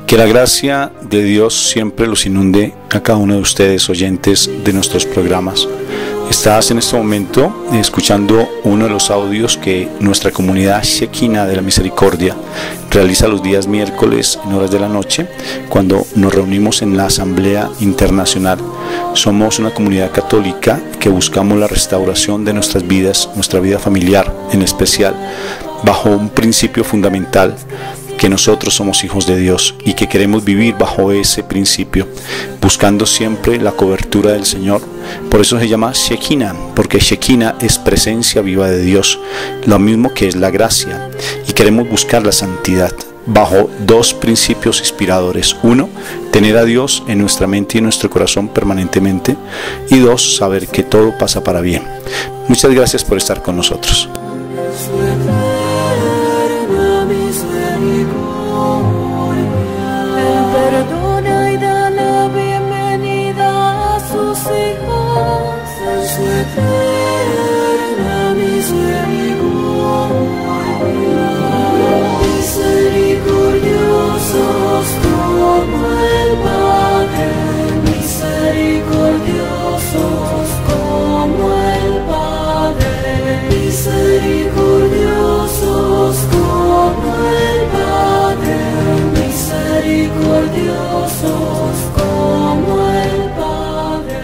Que la gracia de Dios siempre los inunde a cada uno de ustedes, oyentes de nuestros programas. Estás en este momento escuchando uno de los audios que nuestra comunidad Shekinah de la Misericordia realiza los días miércoles en horas de la noche, cuando nos reunimos en la Asamblea Internacional. Somos una comunidad católica que buscamos la restauración de nuestras vidas, nuestra vida familiar en especial, bajo un principio fundamental: que nosotros somos hijos de Dios y que queremos vivir bajo ese principio, buscando siempre la cobertura del Señor. Por eso se llama Shekinah, porque Shekinah es presencia viva de Dios, lo mismo que es la gracia, y queremos buscar la santidad bajo dos principios inspiradores: uno, tener a Dios en nuestra mente y en nuestro corazón permanentemente, y dos, saber que todo pasa para bien. Muchas gracias por estar con nosotros. Misericordiosos como el Padre, misericordiosos como el Padre, misericordiosos como el Padre, misericordiosos como el Padre.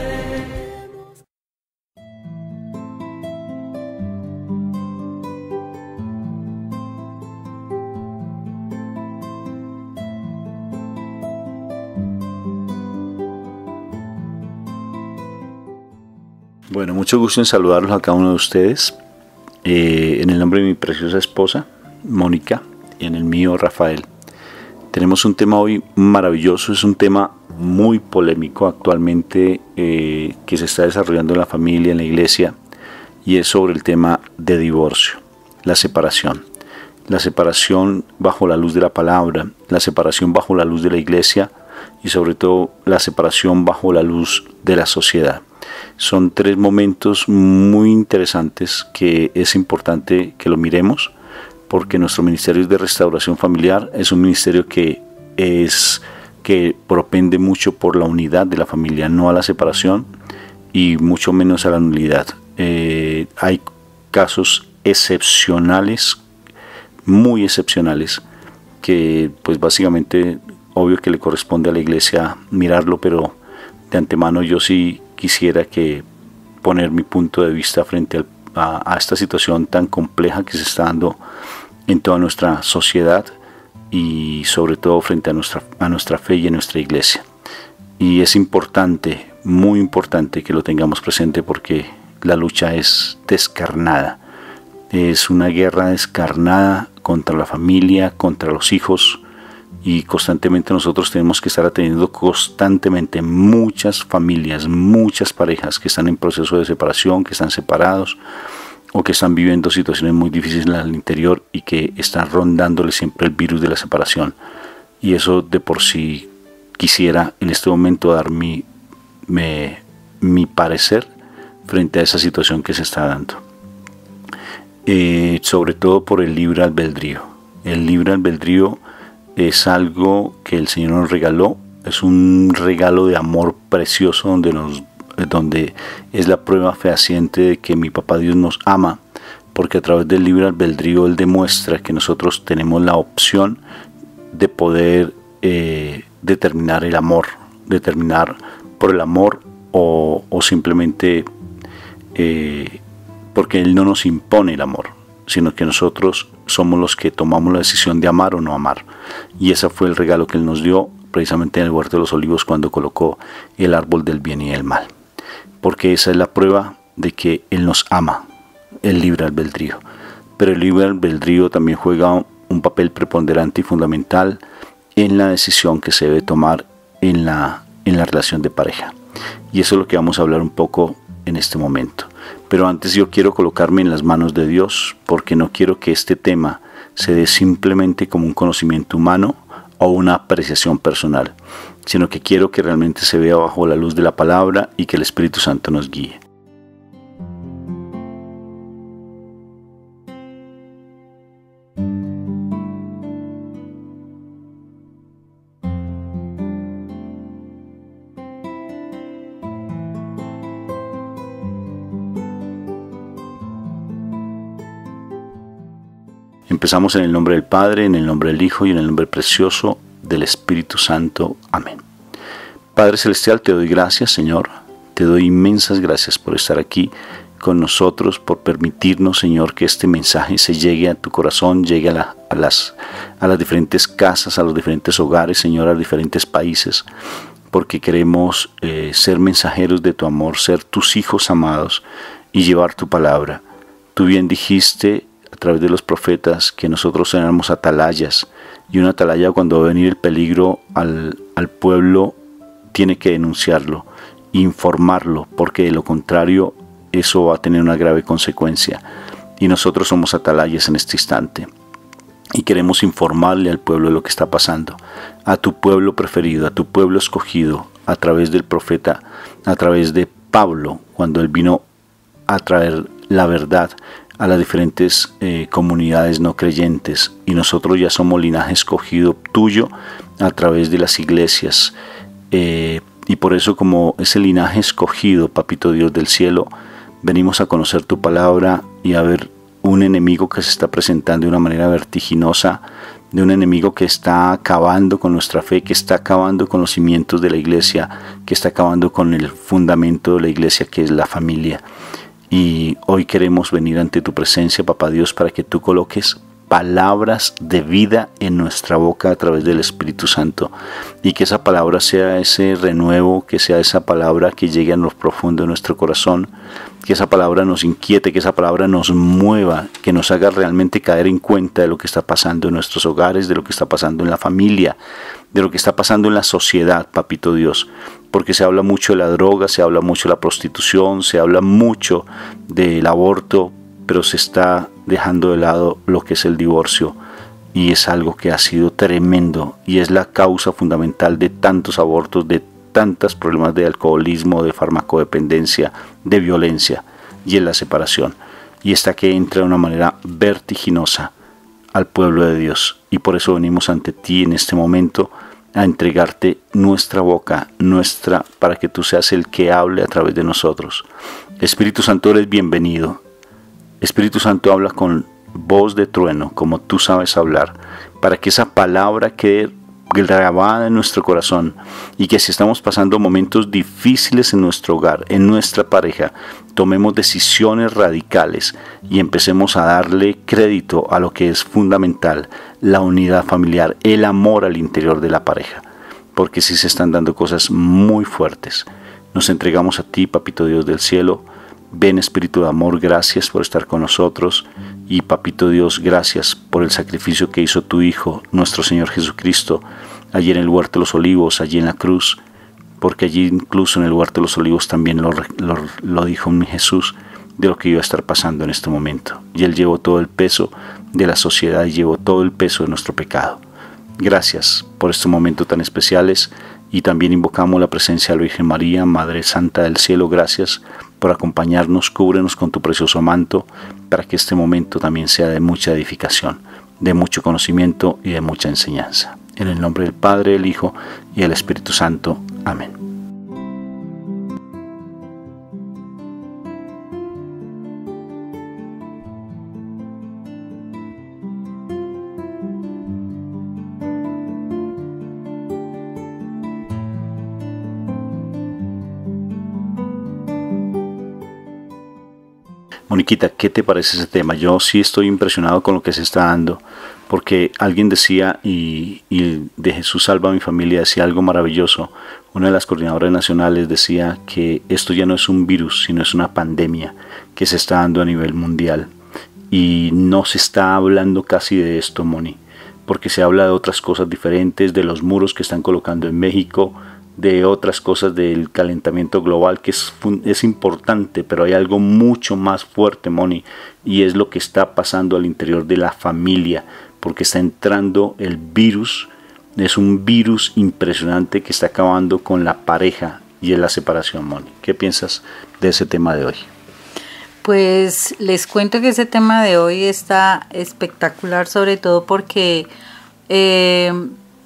Bueno, mucho gusto en saludarlos a cada uno de ustedes, en el nombre de mi preciosa esposa, Mónica, y en el mío, Rafael. Tenemos un tema hoy maravilloso, es un tema muy polémico actualmente, que se está desarrollando en la familia, en la iglesia, y es sobre el tema de divorcio, la separación bajo la luz de la palabra, la separación bajo la luz de la iglesia, y sobre todo la separación bajo la luz de la sociedad. Son tres momentos muy interesantes que es importante que lo miremos, porque nuestro ministerio de restauración familiar es un ministerio que propende mucho por la unidad de la familia, no a la separación y mucho menos a la nulidad. Hay casos excepcionales, muy excepcionales, que pues básicamente obvio que le corresponde a la iglesia mirarlo, pero de antemano yo sí quisiera que poner mi punto de vista frente a esta situación tan compleja que se está dando en toda nuestra sociedad, y sobre todo frente a nuestra fe y a nuestra iglesia. Y es importante, muy importante, que lo tengamos presente, porque la lucha es descarnada. Es una guerra descarnada contra la familia, contra los hijos, y constantemente nosotros tenemos que estar atendiendo constantemente muchas familias, muchas parejas que están en proceso de separación, que están separados o que están viviendo situaciones muy difíciles al interior y que están rondándole siempre el virus de la separación. Y eso de por sí quisiera en este momento dar mi parecer frente a esa situación que se está dando. Sobre todo por el libre albedrío. El libre albedrío es algo que el Señor nos regaló, es un regalo de amor precioso, donde es la prueba fehaciente de que mi papá Dios nos ama, porque a través del libre albedrío Él demuestra que nosotros tenemos la opción de poder determinar el amor, determinar por el amor o simplemente porque Él no nos impone el amor, sino que nosotros somos los que tomamos la decisión de amar o no amar. Y ese fue el regalo que Él nos dio precisamente en el Huerto de los Olivos, cuando colocó el árbol del bien y el mal, porque esa es la prueba de que Él nos ama, el libre albedrío. Pero el libre albedrío también juega un papel preponderante y fundamental en la decisión que se debe tomar en la relación de pareja, y eso es lo que vamos a hablar un poco en este momento. Pero antes yo quiero colocarme en las manos de Dios, porque no quiero que este tema se dé simplemente como un conocimiento humano o una apreciación personal, sino que quiero que realmente se vea bajo la luz de la palabra y que el Espíritu Santo nos guíe. Empezamos en el nombre del Padre, en el nombre del Hijo y en el nombre precioso del Espíritu Santo. Amén. Padre Celestial, te doy gracias, Señor. Te doy inmensas gracias por estar aquí con nosotros, por permitirnos, Señor, que este mensaje se llegue a tu corazón, llegue a las diferentes casas, a los diferentes hogares, Señor, a los diferentes países, porque queremos ser mensajeros de tu amor, ser tus hijos amados y llevar tu palabra. Tú bien dijiste a través de los profetas que nosotros éramos atalayas, y una atalaya, cuando va a venir el peligro al pueblo, tiene que denunciarlo, informarlo, porque de lo contrario eso va a tener una grave consecuencia. Y nosotros somos atalayas en este instante y queremos informarle al pueblo de lo que está pasando, a tu pueblo preferido, a tu pueblo escogido, a través del profeta, a través de Pablo, cuando él vino a traer la verdad a las diferentes comunidades no creyentes. Y nosotros ya somos linaje escogido tuyo a través de las iglesias, y por eso, como ese linaje escogido, Papito Dios del cielo, venimos a conocer tu palabra y a ver un enemigo que se está presentando de una manera vertiginosa, de un enemigo que está acabando con nuestra fe, que está acabando con los cimientos de la iglesia, que está acabando con el fundamento de la iglesia, que es la familia. Y hoy queremos venir ante tu presencia, Papá Dios, para que tú coloques palabras de vida en nuestra boca a través del Espíritu Santo, y que esa palabra sea ese renuevo, que sea esa palabra que llegue a lo profundo de nuestro corazón, que esa palabra nos inquiete, que esa palabra nos mueva, que nos haga realmente caer en cuenta de lo que está pasando en nuestros hogares, de lo que está pasando en la familia, de lo que está pasando en la sociedad, Papito Dios, porque se habla mucho de la droga, se habla mucho de la prostitución, se habla mucho del aborto, pero se está dejando de lado lo que es el divorcio, y es algo que ha sido tremendo y es la causa fundamental de tantos abortos, de tantos problemas de alcoholismo, de farmacodependencia, de violencia, y es la separación. Y esta que entra de una manera vertiginosa al pueblo de Dios, y por eso venimos ante ti en este momento a entregarte nuestra boca, para que tú seas el que hable a través de nosotros. Espíritu Santo, eres bienvenido. Espíritu Santo, habla con voz de trueno, como tú sabes hablar, para que esa palabra quede grabada en nuestro corazón, y que si estamos pasando momentos difíciles en nuestro hogar, en nuestra pareja, tomemos decisiones radicales y empecemos a darle crédito a lo que es fundamental, la unidad familiar, el amor al interior de la pareja, porque sí se están dando cosas muy fuertes. Nos entregamos a ti, Papito Dios del cielo. Ven, Espíritu de amor, gracias por estar con nosotros. Y Papito Dios, gracias por el sacrificio que hizo tu Hijo, nuestro Señor Jesucristo, allí en el huerto de los olivos, allí en la cruz, porque allí incluso en el huerto de los olivos también lo dijo mi Jesús, de lo que iba a estar pasando en este momento. Y Él llevó todo el peso de la sociedad y llevó todo el peso de nuestro pecado. Gracias por estos momentos tan especiales, y también invocamos la presencia de la Virgen María, Madre Santa del Cielo. Gracias por acompañarnos, cúbrenos con tu precioso manto, para que este momento también sea de mucha edificación, de mucho conocimiento y de mucha enseñanza. En el nombre del Padre, del Hijo y del Espíritu Santo. Amén. Moniquita, ¿qué te parece ese tema? Yo sí estoy impresionado con lo que se está dando, porque alguien decía, y de Jesús salva a mi familia, decía algo maravilloso. Una de las coordinadoras nacionales decía que esto ya no es un virus, sino es una pandemia que se está dando a nivel mundial. Y no se está hablando casi de esto, Moni, porque se habla de otras cosas diferentes, de los muros que están colocando en México, de otras cosas del calentamiento global, que es importante, pero hay algo mucho más fuerte, Moni, y es lo que está pasando al interior de la familia, porque está entrando el virus. Es un virus impresionante que está acabando con la pareja, y es la separación, Moni. ¿Qué piensas de ese tema de hoy? Pues les cuento que ese tema de hoy está espectacular, sobre todo porque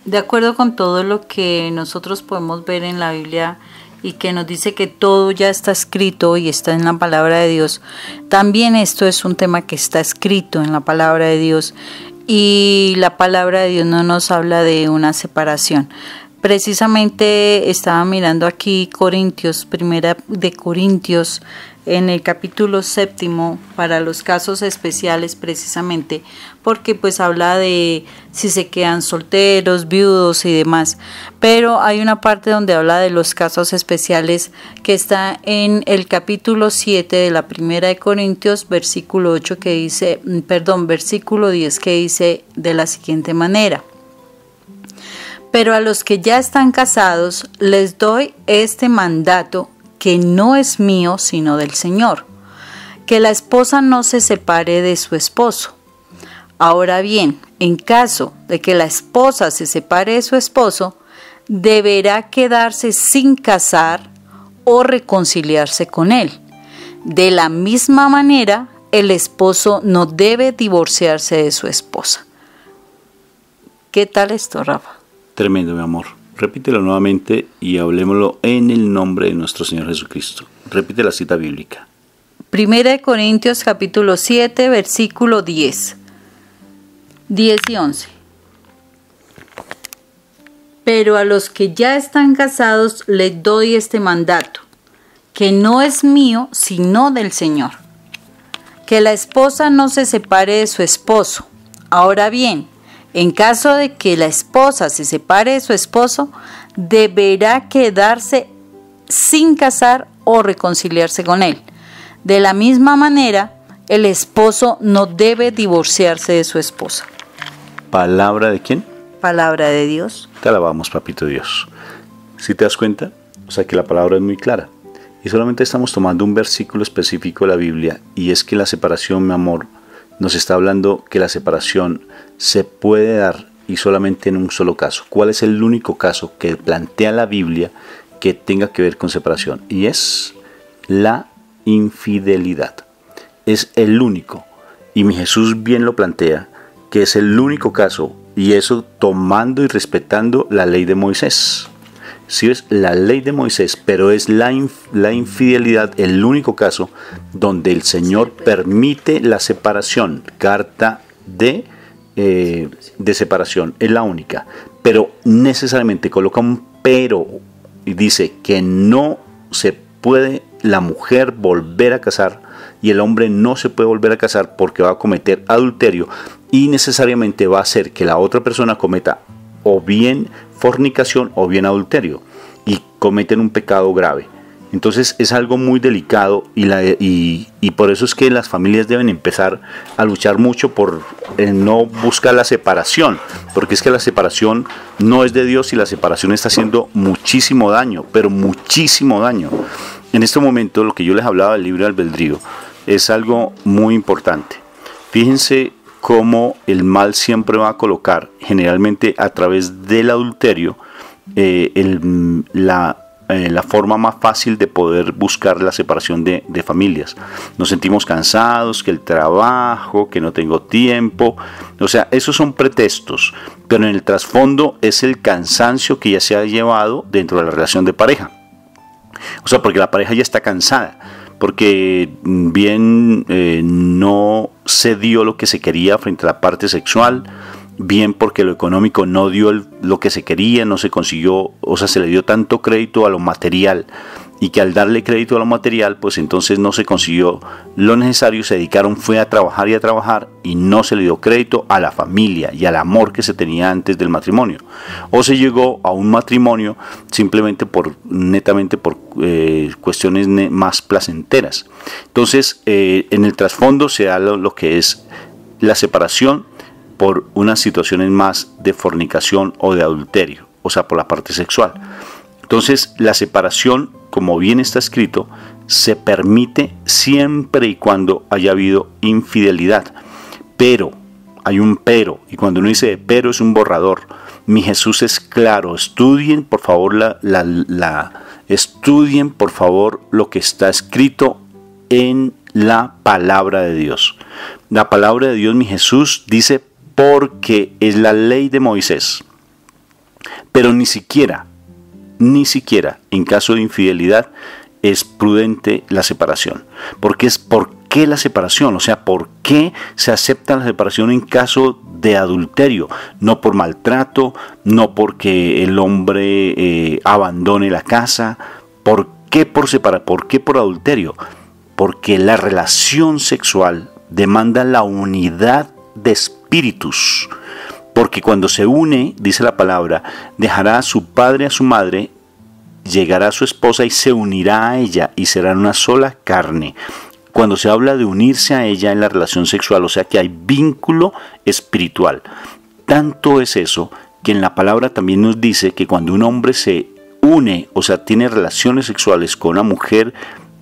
de acuerdo con todo lo que nosotros podemos ver en la Biblia, y que nos dice que todo ya está escrito y está en la palabra de Dios, también esto es un tema que está escrito en la palabra de Dios, y la palabra de Dios no nos habla de una separación. Precisamente estaba mirando aquí Corintios, primera de Corintios, en el capítulo 7, para los casos especiales, precisamente porque pues habla de si se quedan solteros, viudos y demás, pero hay una parte donde habla de los casos especiales que está en el capítulo 7 de la primera de Corintios, versículo 8 que dice, versículo 10 que dice de la siguiente manera: pero a los que ya están casados les doy este mandato, que no es mío sino del Señor, que la esposa no se separe de su esposo. Ahora bien, en caso de que la esposa se separe de su esposo, deberá quedarse sin casar o reconciliarse con él. De la misma manera, el esposo no debe divorciarse de su esposa. ¿Qué tal esto, Rafa? Tremendo, mi amor. Repítelo nuevamente y hablemoslo en el nombre de nuestro Señor Jesucristo. Repite la cita bíblica. Primera de Corintios capítulo 7, versículo 10. 10 y 11. Pero a los que ya están casados les doy este mandato, que no es mío sino del Señor, que la esposa no se separe de su esposo. Ahora bien, en caso de que la esposa se separe de su esposo, deberá quedarse sin casar o reconciliarse con él. De la misma manera, el esposo no debe divorciarse de su esposa. ¿Palabra de quién? Palabra de Dios. Te alabamos, papito Dios. ¿Sí te das cuenta? O sea que la palabra es muy clara. Y solamente estamos tomando un versículo específico de la Biblia, y es que la separación, mi amor, nos está hablando que la separación se puede dar y solamente en un solo caso. ¿Cuál es el único caso que plantea la Biblia que tenga que ver con separación? Y es la infidelidad. Es el único. Y mi Jesús bien lo plantea, que es el único caso, y eso tomando y respetando la ley de Moisés. Sí, es la ley de Moisés, pero es la infidelidad el único caso donde el Señor permite la separación. Carta de separación es la única, pero necesariamente coloca un pero y dice que no se puede la mujer volver a casar y el hombre no se puede volver a casar porque va a cometer adulterio y necesariamente va a hacer que la otra persona cometa o bien fornicación o bien adulterio y cometen un pecado grave. Entonces es algo muy delicado y por eso es que las familias deben empezar a luchar mucho por no buscar la separación, porque es que la separación no es de Dios y la separación está haciendo muchísimo daño, pero muchísimo daño. En este momento lo que yo les hablaba del libre albedrío es algo muy importante. Fíjense cómo el mal siempre va a colocar, generalmente a través del adulterio, la forma más fácil de poder buscar la separación de familias. Nos sentimos cansados, que el trabajo, que no tengo tiempo, o sea, esos son pretextos, pero en el trasfondo es el cansancio que ya se ha llevado dentro de la relación de pareja. O sea, porque la pareja ya está cansada, porque bien no se dio lo que se quería frente a la parte sexual, bien porque lo económico no dio lo que se quería, no se consiguió, o sea, se le dio tanto crédito a lo material y que al darle crédito a lo material, pues entonces no se consiguió lo necesario, se dedicaron fue a trabajar y no se le dio crédito a la familia y al amor que se tenía antes del matrimonio. O se llegó a un matrimonio simplemente netamente por cuestiones más placenteras. Entonces, en el trasfondo se da lo que es la separación por unas situaciones más de fornicación o de adulterio, o sea, por la parte sexual. Entonces, la separación, como bien está escrito, se permite siempre y cuando haya habido infidelidad. Pero, hay un pero, y cuando uno dice pero es un borrador. Mi Jesús es claro. Estudien, por favor, estudien, por favor, lo que está escrito en la palabra de Dios. La palabra de Dios, mi Jesús, dice porque es la ley de Moisés. Pero ni siquiera ni siquiera en caso de infidelidad es prudente la separación. Porque es ¿por qué la separación? O sea, ¿por qué se acepta la separación en caso de adulterio? No por maltrato, no porque el hombre abandone la casa. ¿Por qué por separar? ¿Por qué por adulterio? Porque la relación sexual demanda la unidad de espíritus. Porque cuando se une, dice la palabra, dejará a su padre, a su madre, llegará a su esposa y se unirá a ella y serán una sola carne. Cuando se habla de unirse a ella en la relación sexual, o sea que hay vínculo espiritual. Tanto es eso que en la palabra también nos dice que cuando un hombre se une, o sea, tiene relaciones sexuales con una mujer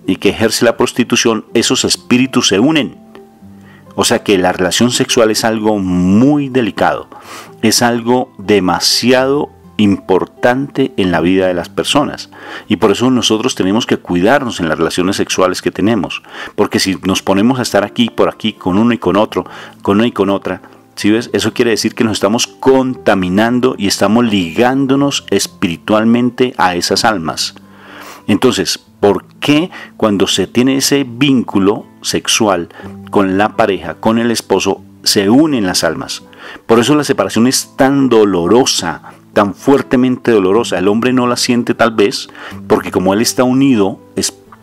y que ejerce la prostitución, esos espíritus se unen. O sea que la relación sexual es algo muy delicado, es algo demasiado importante en la vida de las personas, y por eso nosotros tenemos que cuidarnos en las relaciones sexuales que tenemos, porque si nos ponemos a estar aquí por aquí con uno y con otro, con una y con otra, ¿sí ves? Eso quiere decir que nos estamos contaminando y estamos ligándonos espiritualmente a esas almas. Entonces, ¿por qué cuando se tiene ese vínculo sexual con la pareja, con el esposo, se unen las almas? Por eso la separación es tan dolorosa, tan fuertemente dolorosa. El hombre no la siente tal vez, porque como él está unido,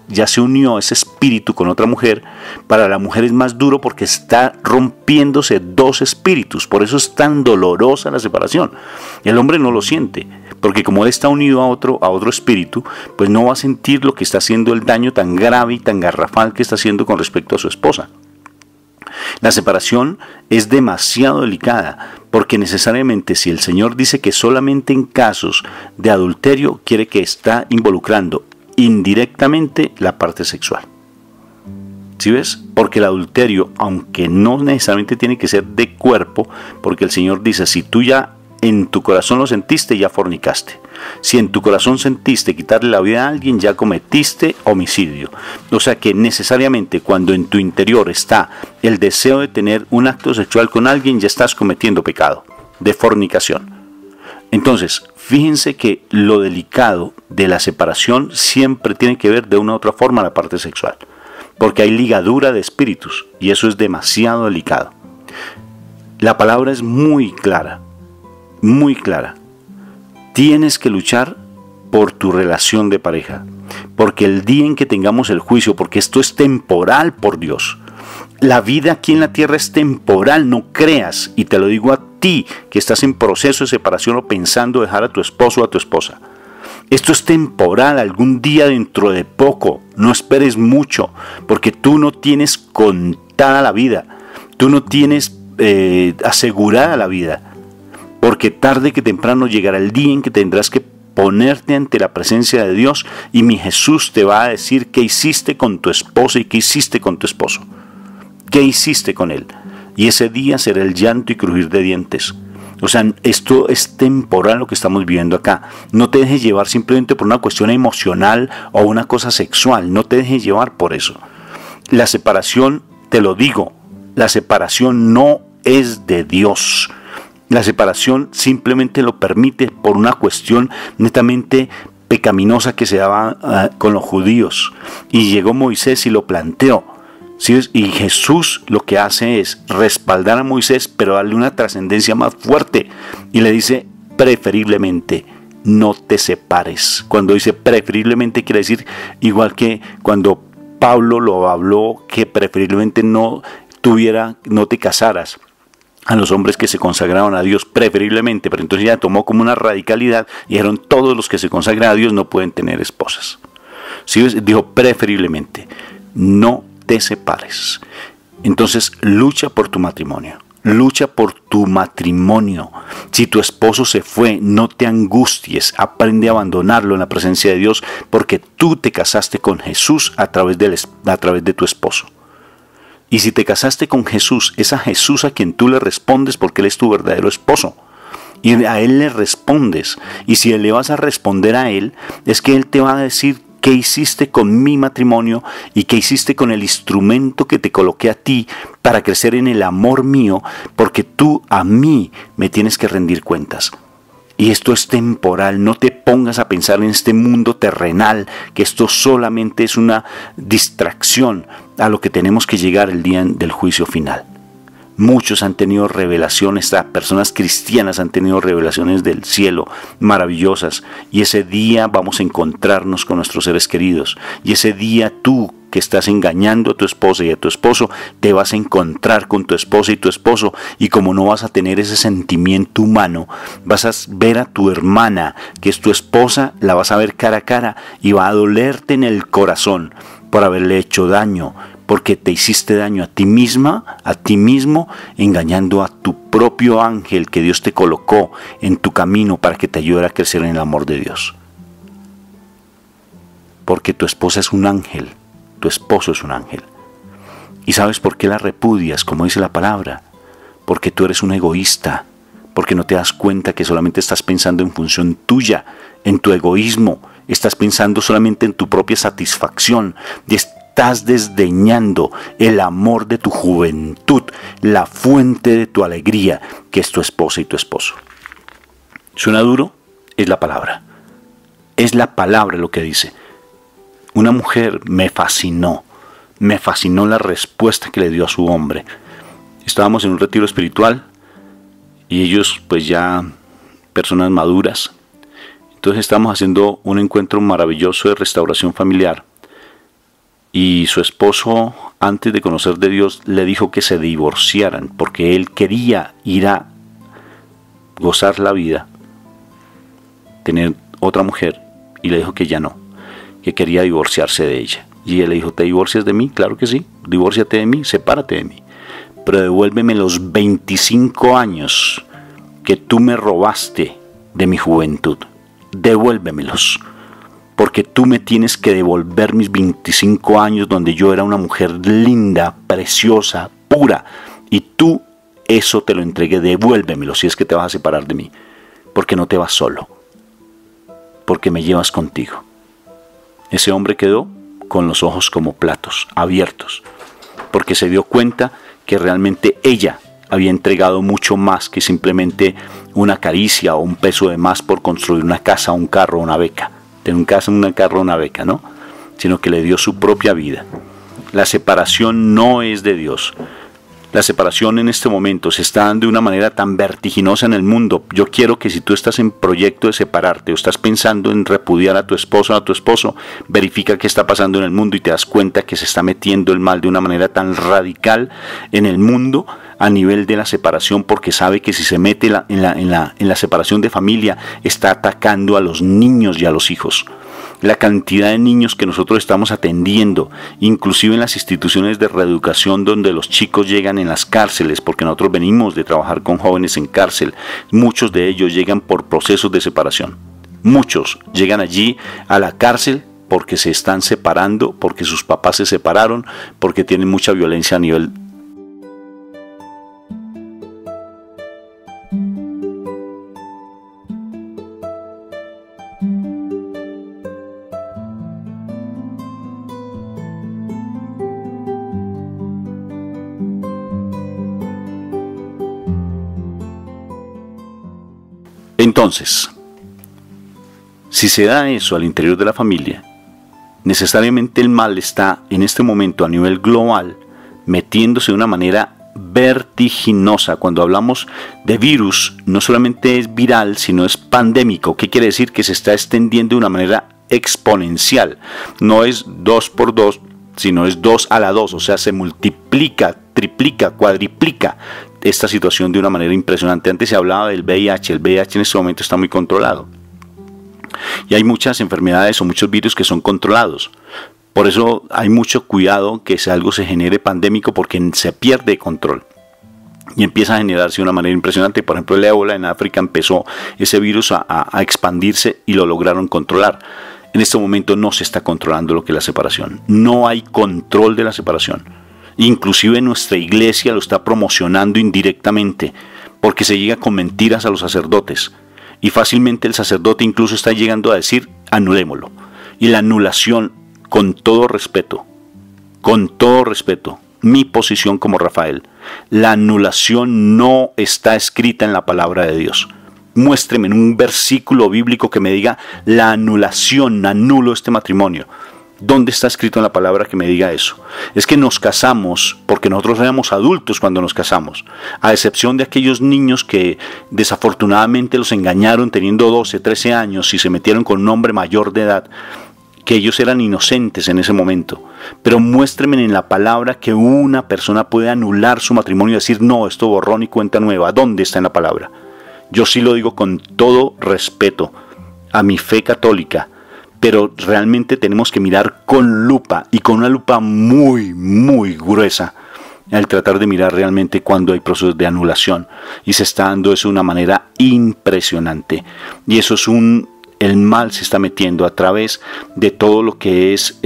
ya se unió ese espíritu con otra mujer. Para la mujer es más duro porque está rompiéndose dos espíritus. Por eso es tan dolorosa la separación. El hombre no lo siente, porque como él está unido a otro espíritu, pues no va a sentir lo que está haciendo, el daño tan grave y tan garrafal que está haciendo con respecto a su esposa. La separación es demasiado delicada, porque necesariamente si el Señor dice que solamente en casos de adulterio, quiere que está involucrando indirectamente la parte sexual. ¿Sí ves? Porque el adulterio, aunque no necesariamente tiene que ser de cuerpo, porque el Señor dice, si tú ya en tu corazón lo sentiste, ya fornicaste. Si en tu corazón sentiste quitarle la vida a alguien, ya cometiste homicidio. O sea que necesariamente cuando en tu interior está el deseo de tener un acto sexual con alguien, ya estás cometiendo pecado de fornicación. Entonces, fíjense que lo delicado de la separación siempre tiene que ver de una u otra forma la parte sexual, porque hay ligadura de espíritus y eso es demasiado delicado. La palabra es muy clara, muy clara. Tienes que luchar por tu relación de pareja, porque el día en que tengamos el juicio, porque esto es temporal por Dios, la vida aquí en la tierra es temporal, no creas, y te lo digo a ti que estás en proceso de separación o pensando dejar a tu esposo o a tu esposa. Esto es temporal, algún día dentro de poco, no esperes mucho, porque tú no tienes contada la vida, tú no tienes asegurada la vida, porque tarde que temprano llegará el día en que tendrás que ponerte ante la presencia de Dios y mi Jesús te va a decir qué hiciste con tu esposa y qué hiciste con tu esposo, qué hiciste con él, y ese día será el llanto y crujir de dientes. O sea, esto es temporal lo que estamos viviendo acá. No te dejes llevar simplemente por una cuestión emocional o una cosa sexual, no te dejes llevar por eso. La separación, te lo digo, la separación no es de Dios. La separación simplemente lo permite por una cuestión netamente pecaminosa que se daba con los judíos. Y llegó Moisés y lo planteó. ¿Sí? Y Jesús lo que hace es respaldar a Moisés, pero darle una trascendencia más fuerte. Y le dice, preferiblemente, no te separes. Cuando dice preferiblemente quiere decir, igual que cuando Pablo lo habló, que preferiblemente no te casaras. A los hombres que se consagraban a Dios preferiblemente, pero entonces ya tomó como una radicalidad y dijeron todos los que se consagran a Dios no pueden tener esposas. ¿Sí? Dijo preferiblemente, no te separes. Entonces lucha por tu matrimonio, lucha por tu matrimonio. Si tu esposo se fue, no te angusties, aprende a abandonarlo en la presencia de Dios, porque tú te casaste con Jesús a través de tu esposo. Y si te casaste con Jesús, es a Jesús a quien tú le respondes porque Él es tu verdadero esposo. Y a Él le respondes. Y si le vas a responder a Él, es que Él te va a decir qué hiciste con mi matrimonio y qué hiciste con el instrumento que te coloqué a ti para crecer en el amor mío, porque tú a mí me tienes que rendir cuentas. Y esto es temporal. No te pongas a pensar en este mundo terrenal, que esto solamente es una distracción a lo que tenemos que llegar el día del juicio final. Muchos han tenido revelaciones, personas cristianas han tenido revelaciones del cielo maravillosas, y ese día vamos a encontrarnos con nuestros seres queridos, y ese día tú que estás engañando a tu esposa y a tu esposo, te vas a encontrar con tu esposa y tu esposo, y como no vas a tener ese sentimiento humano, vas a ver a tu hermana, que es tu esposa, la vas a ver cara a cara, y va a dolerte en el corazón por haberle hecho daño, porque te hiciste daño a ti misma, a ti mismo, engañando a tu propio ángel que Dios te colocó en tu camino para que te ayude a crecer en el amor de Dios. Porque tu esposa es un ángel, tu esposo es un ángel. ¿Y sabes por qué la repudias, como dice la palabra? Porque tú eres un egoísta, porque no te das cuenta que solamente estás pensando en función tuya, en tu egoísmo, estás pensando solamente en tu propia satisfacción, y estás desdeñando el amor de tu juventud, la fuente de tu alegría, que es tu esposa y tu esposo. ¿Suena duro? Es la palabra. Es la palabra lo que dice. Una mujer me fascinó la respuesta que le dio a su hombre. Estábamos en un retiro espiritual y ellos, pues ya personas maduras, entonces estábamos haciendo un encuentro maravilloso de restauración familiar. Y su esposo, antes de conocer de Dios, le dijo que se divorciaran porque él quería ir a gozar la vida, tener otra mujer, y le dijo que ya no, que quería divorciarse de ella. Y él le dijo, ¿te divorcias de mí? Claro que sí, divórciate de mí, sepárate de mí, pero devuélveme los 25 años que tú me robaste de mi juventud, devuélvemelos. Porque tú me tienes que devolver mis 25 años donde yo era una mujer linda, preciosa, pura. Y tú eso te lo entregué, devuélvemelo si es que te vas a separar de mí. Porque no te vas solo. Porque me llevas contigo. Ese hombre quedó con los ojos como platos, abiertos. Porque se dio cuenta que realmente ella había entregado mucho más que simplemente una caricia o un peso de más por construir una casa, un carro, una beca. Tener un casa, una carro, una beca, ¿no? Sino que le dio su propia vida. La separación no es de Dios. La separación en este momento se está dando de una manera tan vertiginosa en el mundo. Yo quiero que si tú estás en proyecto de separarte o estás pensando en repudiar a tu esposo o a tu esposo, verifica qué está pasando en el mundo y te das cuenta que se está metiendo el mal de una manera tan radical en el mundo a nivel de la separación, porque sabe que si se mete en la separación de familia está atacando a los niños y a los hijos. La cantidad de niños que nosotros estamos atendiendo, inclusive en las instituciones de reeducación donde los chicos llegan en las cárceles, porque nosotros venimos de trabajar con jóvenes en cárcel, muchos de ellos llegan por procesos de separación. Muchos llegan allí a la cárcel porque se están separando, porque sus papás se separaron, porque tienen mucha violencia a nivel. Entonces, si se da eso al interior de la familia, necesariamente el mal está en este momento a nivel global metiéndose de una manera vertiginosa. Cuando hablamos de virus, no solamente es viral, sino es pandémico. ¿Qué quiere decir? Que se está extendiendo de una manera exponencial. No es 2 por 2, sino es 2 a la 2, o sea, se multiplica, triplica, cuadriplica esta situación de una manera impresionante. Antes se hablaba del VIH, el VIH en este momento está muy controlado. Y hay muchas enfermedades o muchos virus que son controlados. Por eso hay mucho cuidado que si algo se genere pandémico, porque se pierde control y empieza a generarse de una manera impresionante. Por ejemplo, el ébola en África empezó ese virus a expandirse y lo lograron controlar. En este momento no se está controlando lo que es la separación. No hay control de la separación. Inclusive nuestra iglesia lo está promocionando indirectamente, porque se llega con mentiras a los sacerdotes. Y fácilmente el sacerdote incluso está llegando a decir, anulémoslo. Y la anulación, con todo respeto, mi posición como Rafael, la anulación no está escrita en la palabra de Dios. muéstreme en un versículo bíblico que me diga la anulación, anulo este matrimonio. ¿Dónde está escrito en la palabra que me diga eso? Es que nos casamos porque nosotros éramos adultos cuando nos casamos, a excepción de aquellos niños que desafortunadamente los engañaron teniendo 12, 13 años y se metieron con un hombre mayor de edad, que ellos eran inocentes en ese momento. Pero muéstrenme en la palabra que una persona puede anular su matrimonio y decir, no, esto borrón y cuenta nueva. ¿Dónde está en la palabra? Yo sí lo digo con todo respeto a mi fe católica, pero realmente tenemos que mirar con lupa, y con una lupa muy, muy gruesa, al tratar de mirar realmente cuando hay procesos de anulación, y se está dando eso de una manera impresionante, y eso es el mal se está metiendo a través de todo lo que es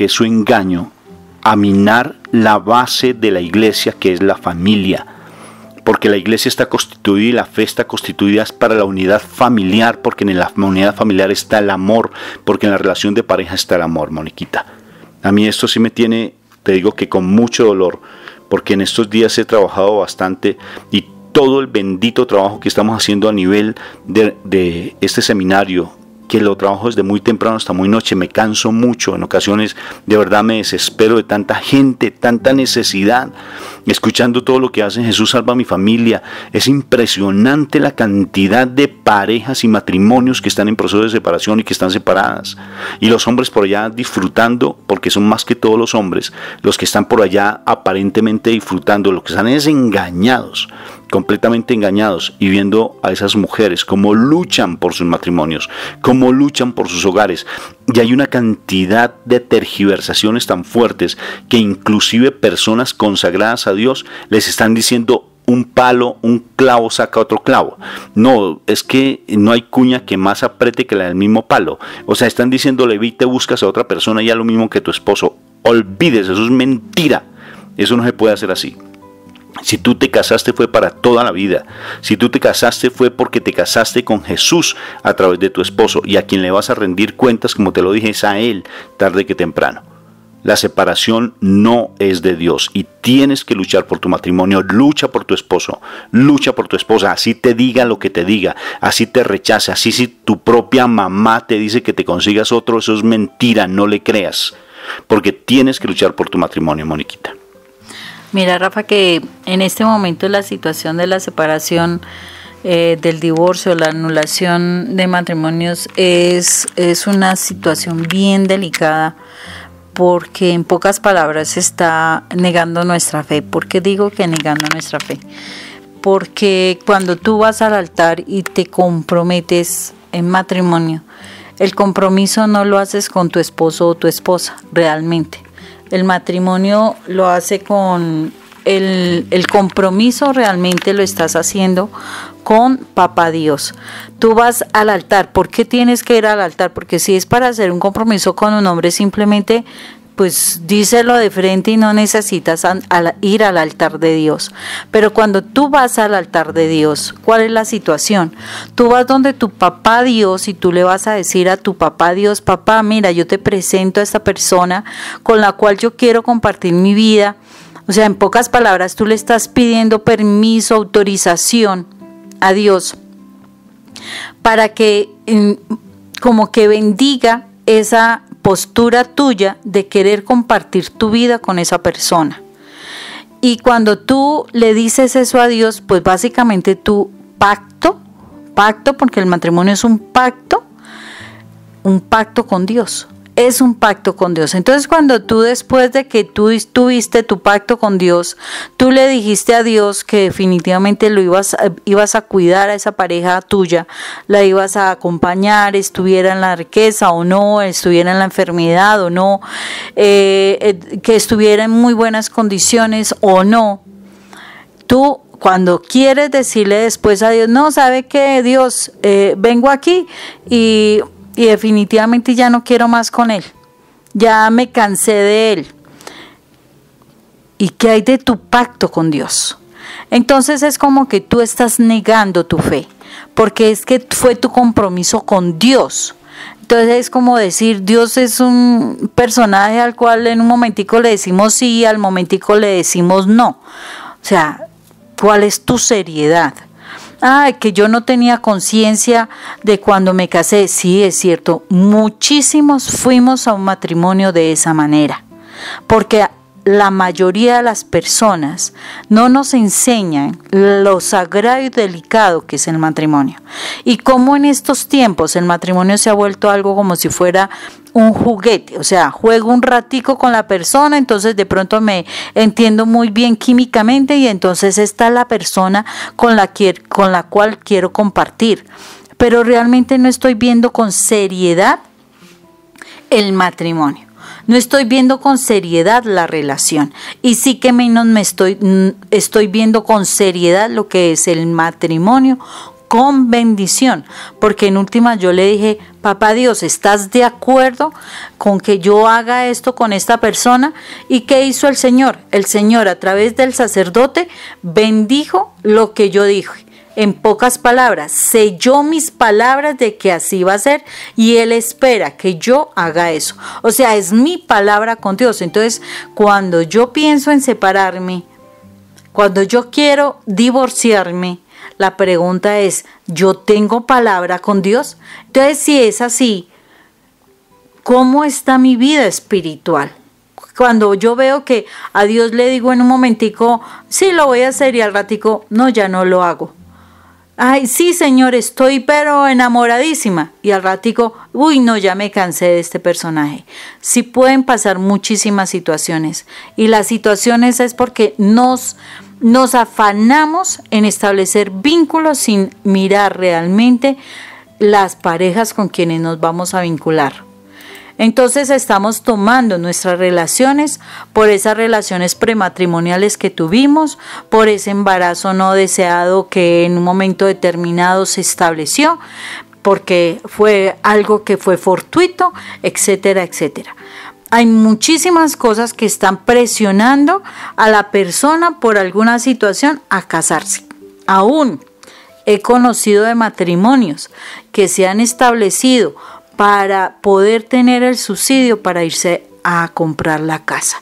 su engaño, a minar la base de la iglesia, que es la familia. Porque la iglesia está constituida y la fe está constituida para la unidad familiar, porque en la unidad familiar está el amor, porque en la relación de pareja está el amor, Moniquita. A mí esto sí me tiene, te digo que con mucho dolor, porque en estos días he trabajado bastante, y todo el bendito trabajo que estamos haciendo a nivel de este seminario, que lo trabajo desde muy temprano hasta muy noche, me canso mucho, en ocasiones de verdad me desespero de tanta gente, tanta necesidad, escuchando todo lo que hace Jesús Salva a mi familia. Es impresionante la cantidad de parejas y matrimonios que están en proceso de separación y que están separadas, y los hombres por allá disfrutando, porque son más que todos los hombres los que están por allá aparentemente disfrutando, los que están es engañados, completamente engañados, y viendo a esas mujeres cómo luchan por sus matrimonios, cómo luchan por sus hogares. Y hay una cantidad de tergiversaciones tan fuertes que inclusive personas consagradas a Dios les están diciendo: un palo, un clavo saca otro clavo. No, es que no hay cuña que más apriete que la del mismo palo. O sea, están diciéndole, ve y te buscas a otra persona ya lo mismo que tu esposo. Olvídese, eso es mentira. Eso no se puede hacer así. Si tú te casaste fue para toda la vida. Si tú te casaste fue porque te casaste con Jesús a través de tu esposo, y a quien le vas a rendir cuentas, como te lo dije, es a Él, tarde que temprano. La separación no es de Dios, y tienes que luchar por tu matrimonio. Lucha por tu esposo, lucha por tu esposa, así te diga lo que te diga, así te rechace, así si tu propia mamá te dice que te consigas otro, eso es mentira, no le creas, porque tienes que luchar por tu matrimonio, Moniquita. Mira, Rafa, que en este momento la situación de la separación, del divorcio, la anulación de matrimonios es una situación bien delicada, porque en pocas palabras se está negando nuestra fe. ¿Por qué digo que negando nuestra fe? Porque cuando tú vas al altar y te comprometes en matrimonio, el compromiso no lo haces con tu esposo o tu esposa realmente. El matrimonio lo hace con el compromiso, realmente lo estás haciendo con Papá Dios. Tú vas al altar. ¿Por qué tienes que ir al altar? Porque si es para hacer un compromiso con un hombre, simplemente pues díselo de frente y no necesitas ir al altar de Dios. Pero cuando tú vas al altar de Dios, ¿cuál es la situación? Tú vas donde tu Papá Dios y tú le vas a decir a tu Papá Dios: papá, mira, yo te presento a esta persona con la cual yo quiero compartir mi vida. O sea, en pocas palabras, tú le estás pidiendo permiso, autorización a Dios para que como que bendiga esa postura tuya de querer compartir tu vida con esa persona. Y cuando tú le dices eso a Dios, pues básicamente tu pacto, porque el matrimonio es un pacto con Dios. Es un pacto con Dios. Entonces, cuando tú, después de que tú tuviste tu pacto con Dios, tú le dijiste a Dios que definitivamente ibas a cuidar a esa pareja tuya, la ibas a acompañar, estuviera en la riqueza o no, estuviera en la enfermedad o no, que estuviera en muy buenas condiciones o no. Tú, cuando quieres decirle después a Dios: no, ¿sabe qué, Dios? Vengo aquí y definitivamente ya no quiero más con él, ya me cansé de él. ¿Y qué hay de tu pacto con Dios? Entonces es como que tú estás negando tu fe, porque es que fue tu compromiso con Dios. Entonces es como decir, Dios es un personaje al cual en un momentico le decimos sí, al momentico le decimos no. O sea, ¿cuál es tu seriedad? Que yo no tenía conciencia de cuando me casé. Sí, es cierto, muchísimos fuimos a un matrimonio de esa manera, porque la mayoría de las personas no nos enseñan lo sagrado y delicado que es el matrimonio. Y cómo en estos tiempos el matrimonio se ha vuelto algo como si fuera un juguete. O sea, juego un ratico con la persona, entonces de pronto me entiendo muy bien químicamente y entonces esta es la persona con la cual quiero compartir. Pero realmente no estoy viendo con seriedad el matrimonio. No estoy viendo con seriedad la relación, y sí que menos estoy viendo con seriedad lo que es el matrimonio con bendición, porque en última yo le dije: papá Dios, ¿estás de acuerdo con que yo haga esto con esta persona? ¿Y qué hizo el Señor? El Señor, a través del sacerdote, bendijo lo que yo dije. En pocas palabras, selló mis palabras de que así va a ser, y Él espera que yo haga eso. O sea, es mi palabra con Dios. Entonces, cuando yo pienso en separarme, cuando yo quiero divorciarme, la pregunta es: ¿yo tengo palabra con Dios? Entonces, si es así, ¿cómo está mi vida espiritual? Cuando yo veo que a Dios le digo en un momentico, sí, lo voy a hacer, y al ratico, no, ya no lo hago. Ay, sí, Señor, estoy pero enamoradísima. Y al ratico, uy, no, ya me cansé de este personaje. Sí pueden pasar muchísimas situaciones. Y las situaciones es porque nos afanamos en establecer vínculos sin mirar realmente las parejas con quienes nos vamos a vincular. Entonces estamos tomando nuestras relaciones por esas relaciones prematrimoniales que tuvimos, por ese embarazo no deseado que en un momento determinado se estableció, porque fue algo que fue fortuito, etcétera, etcétera. Hay muchísimas cosas que están presionando a la persona por alguna situación a casarse. Aún he conocido de matrimonios que se han establecido para poder tener el subsidio para irse a comprar la casa,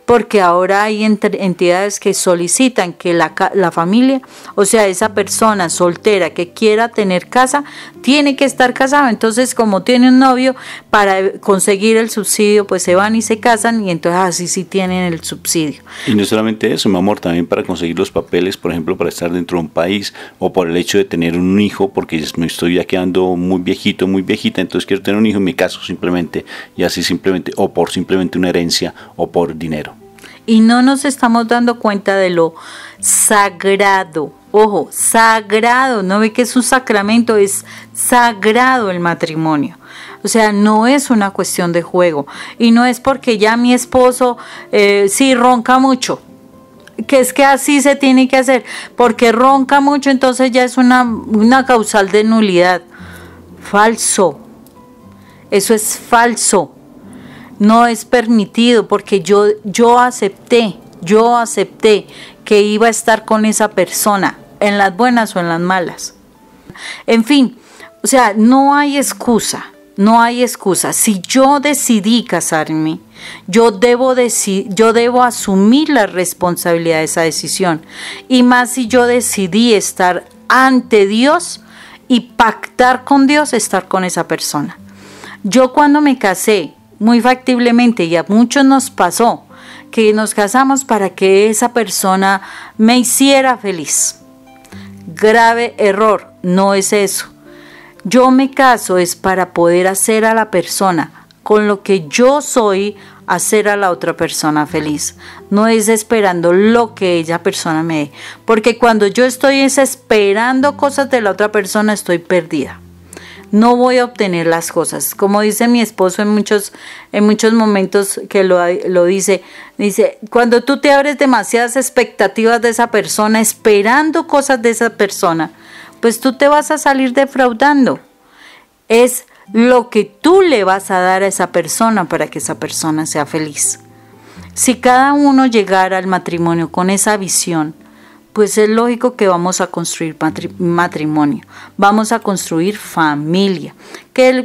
porque ahora hay entidades que solicitan que la familia, o sea, esa persona soltera que quiera tener casa, tiene que estar casado. Entonces, como tiene un novio, para conseguir el subsidio, pues se van y se casan, y entonces así sí tienen el subsidio. Y no solamente eso, mi amor, también para conseguir los papeles, por ejemplo, para estar dentro de un país, o por el hecho de tener un hijo, porque me estoy ya quedando muy viejito, muy viejita, entonces quiero tener un hijo, en mi caso simplemente, y así simplemente, o por simplemente una herencia, o por dinero. Y no nos estamos dando cuenta de lo sagrado. Ojo, sagrado. No ve que es un sacramento, es sagrado el matrimonio. O sea, no es una cuestión de juego. Y no es porque ya mi esposo sí ronca mucho, que es que así se tiene que hacer. Porque ronca mucho, entonces ya es una causal de nulidad. Falso. Eso es falso. No es permitido, porque yo acepté que iba a estar con esa persona, en las buenas o en las malas. En fin, o sea, no hay excusa. Si yo decidí casarme, yo debo asumir la responsabilidad de esa decisión. Y más si yo decidí estar ante Dios y pactar con Dios, estar con esa persona. Yo cuando me casé, muy factiblemente, y a muchos nos pasó, que nos casamos para que esa persona me hiciera feliz. Grave error, no es eso. Yo me caso es para poder hacer a la persona, con lo que yo soy, hacer a la otra persona feliz. No es esperando lo que ella persona me dé, porque cuando yo estoy esperando cosas de la otra persona, estoy perdida. No voy a obtener las cosas. Como dice mi esposo en muchos momentos que lo dice, cuando tú te abres demasiadas expectativas de esa persona, esperando cosas de esa persona, pues tú te vas a salir defraudando. Es lo que tú le vas a dar a esa persona para que esa persona sea feliz. Si cada uno llegara al matrimonio con esa visión, pues es lógico que vamos a construir matrimonio, vamos a construir familia.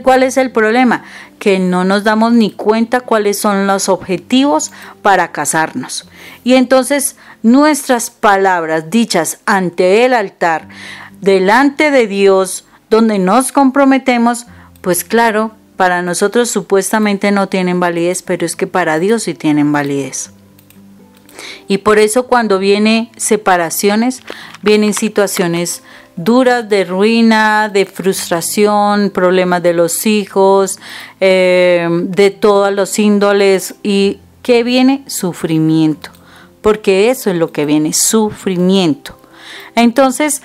¿Cuál es el problema? Que no nos damos ni cuenta cuáles son los objetivos para casarnos. Y entonces nuestras palabras dichas ante el altar, delante de Dios, donde nos comprometemos, pues claro, para nosotros supuestamente no tienen validez, pero es que para Dios sí tienen validez. Y por eso cuando vienen separaciones, vienen situaciones duras de ruina, de frustración, problemas de los hijos, de todos los índoles. ¿Y qué viene? Sufrimiento, porque eso es lo que viene, sufrimiento. Entonces,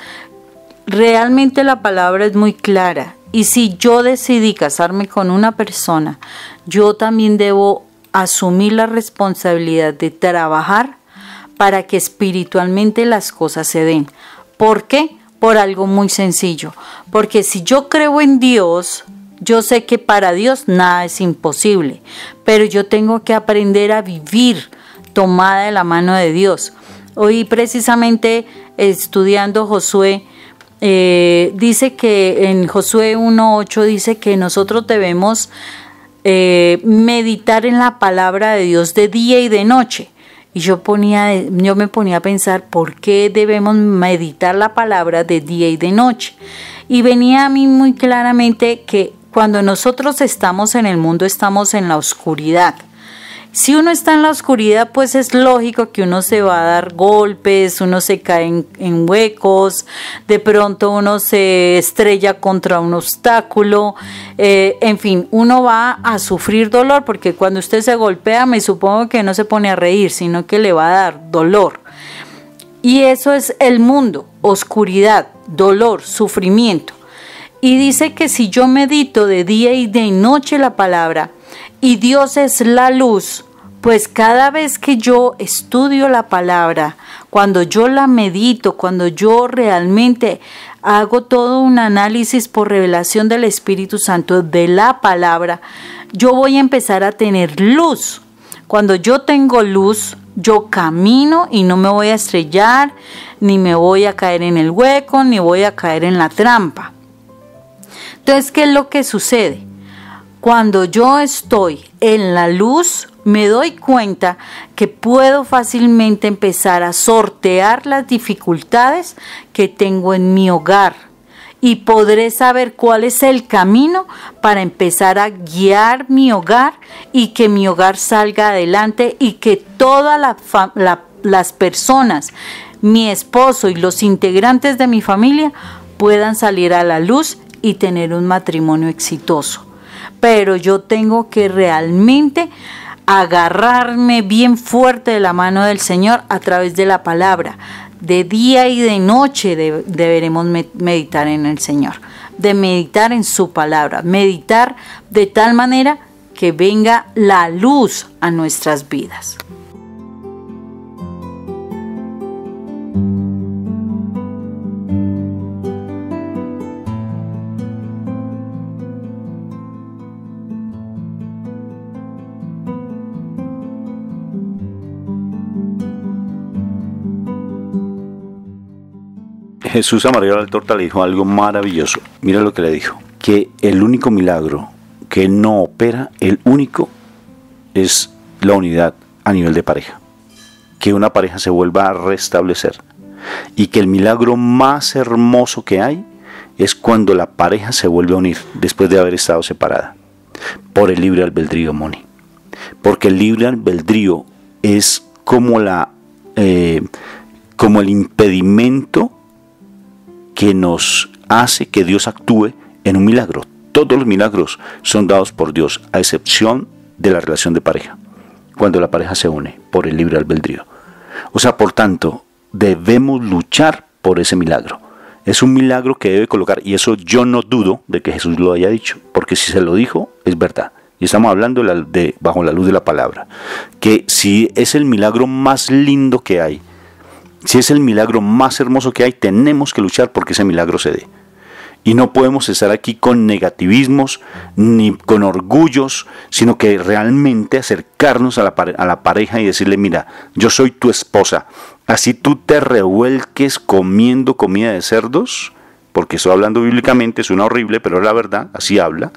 realmente la palabra es muy clara. Y si yo decidí casarme con una persona, yo también debo asumir la responsabilidad de trabajar para que espiritualmente las cosas se den. ¿Por qué? Por algo muy sencillo. Porque si yo creo en Dios, yo sé que para Dios nada es imposible. Pero yo tengo que aprender a vivir tomada de la mano de Dios. Hoy precisamente estudiando Josué, dice que en Josué 1:8 dice que nosotros debemos meditar en la palabra de Dios de día y de noche. Y yo me ponía a pensar por qué debemos meditar la palabra de día y de noche. Y venía a mí muy claramente que cuando nosotros estamos en el mundo, estamos en la oscuridad. Si uno está en la oscuridad, pues es lógico que uno se va a dar golpes, uno se cae en huecos, de pronto uno se estrella contra un obstáculo, en fin, uno va a sufrir dolor, porque cuando usted se golpea, me supongo que no se pone a reír, sino que le va a dar dolor. Y eso es el mundo, oscuridad, dolor, sufrimiento. Y dice que si yo medito de día y de noche la palabra, y Dios es la luz, pues cada vez que yo estudio la palabra, cuando yo la medito, cuando yo realmente hago todo un análisis por revelación del Espíritu Santo de la palabra, yo voy a empezar a tener luz. Cuando yo tengo luz, yo camino y no me voy a estrellar, ni me voy a caer en el hueco, ni voy a caer en la trampa. Entonces, ¿qué es lo que sucede? Cuando yo estoy en la luz, me doy cuenta que puedo fácilmente empezar a sortear las dificultades que tengo en mi hogar y podré saber cuál es el camino para empezar a guiar mi hogar y que mi hogar salga adelante y que todas las personas, mi esposo y los integrantes de mi familia puedan salir a la luz y tener un matrimonio exitoso. Pero yo tengo que realmente agarrarme bien fuerte de la mano del Señor a través de la palabra. De día y de noche deberemos meditar en el Señor, de meditar en su palabra, meditar de tal manera que venga la luz a nuestras vidas. Jesús a María Valtorta le dijo algo maravilloso. Mira lo que le dijo, que el único milagro que no opera, el único, es la unidad a nivel de pareja. Que una pareja se vuelva a restablecer. Y que el milagro más hermoso que hay es cuando la pareja se vuelve a unir después de haber estado separada. Por el libre albedrío, Moni. Porque el libre albedrío es como el impedimento que nos hace que Dios actúe en un milagro. Todos los milagros son dados por Dios, a excepción de la relación de pareja, cuando la pareja se une por el libre albedrío. O sea, por tanto, debemos luchar por ese milagro. Es un milagro que debe colocar, y eso yo no dudo de que Jesús lo haya dicho, porque si se lo dijo, es verdad. Y estamos hablando bajo la luz de la palabra, que si es el milagro más lindo que hay, si es el milagro más hermoso que hay, tenemos que luchar porque ese milagro se dé. Y no podemos estar aquí con negativismos ni con orgullos, sino que realmente acercarnos a la pareja y decirle, mira, yo soy tu esposa. Así tú te revuelques comiendo comida de cerdos, porque estoy hablando bíblicamente, suena horrible, pero es la verdad, así habla.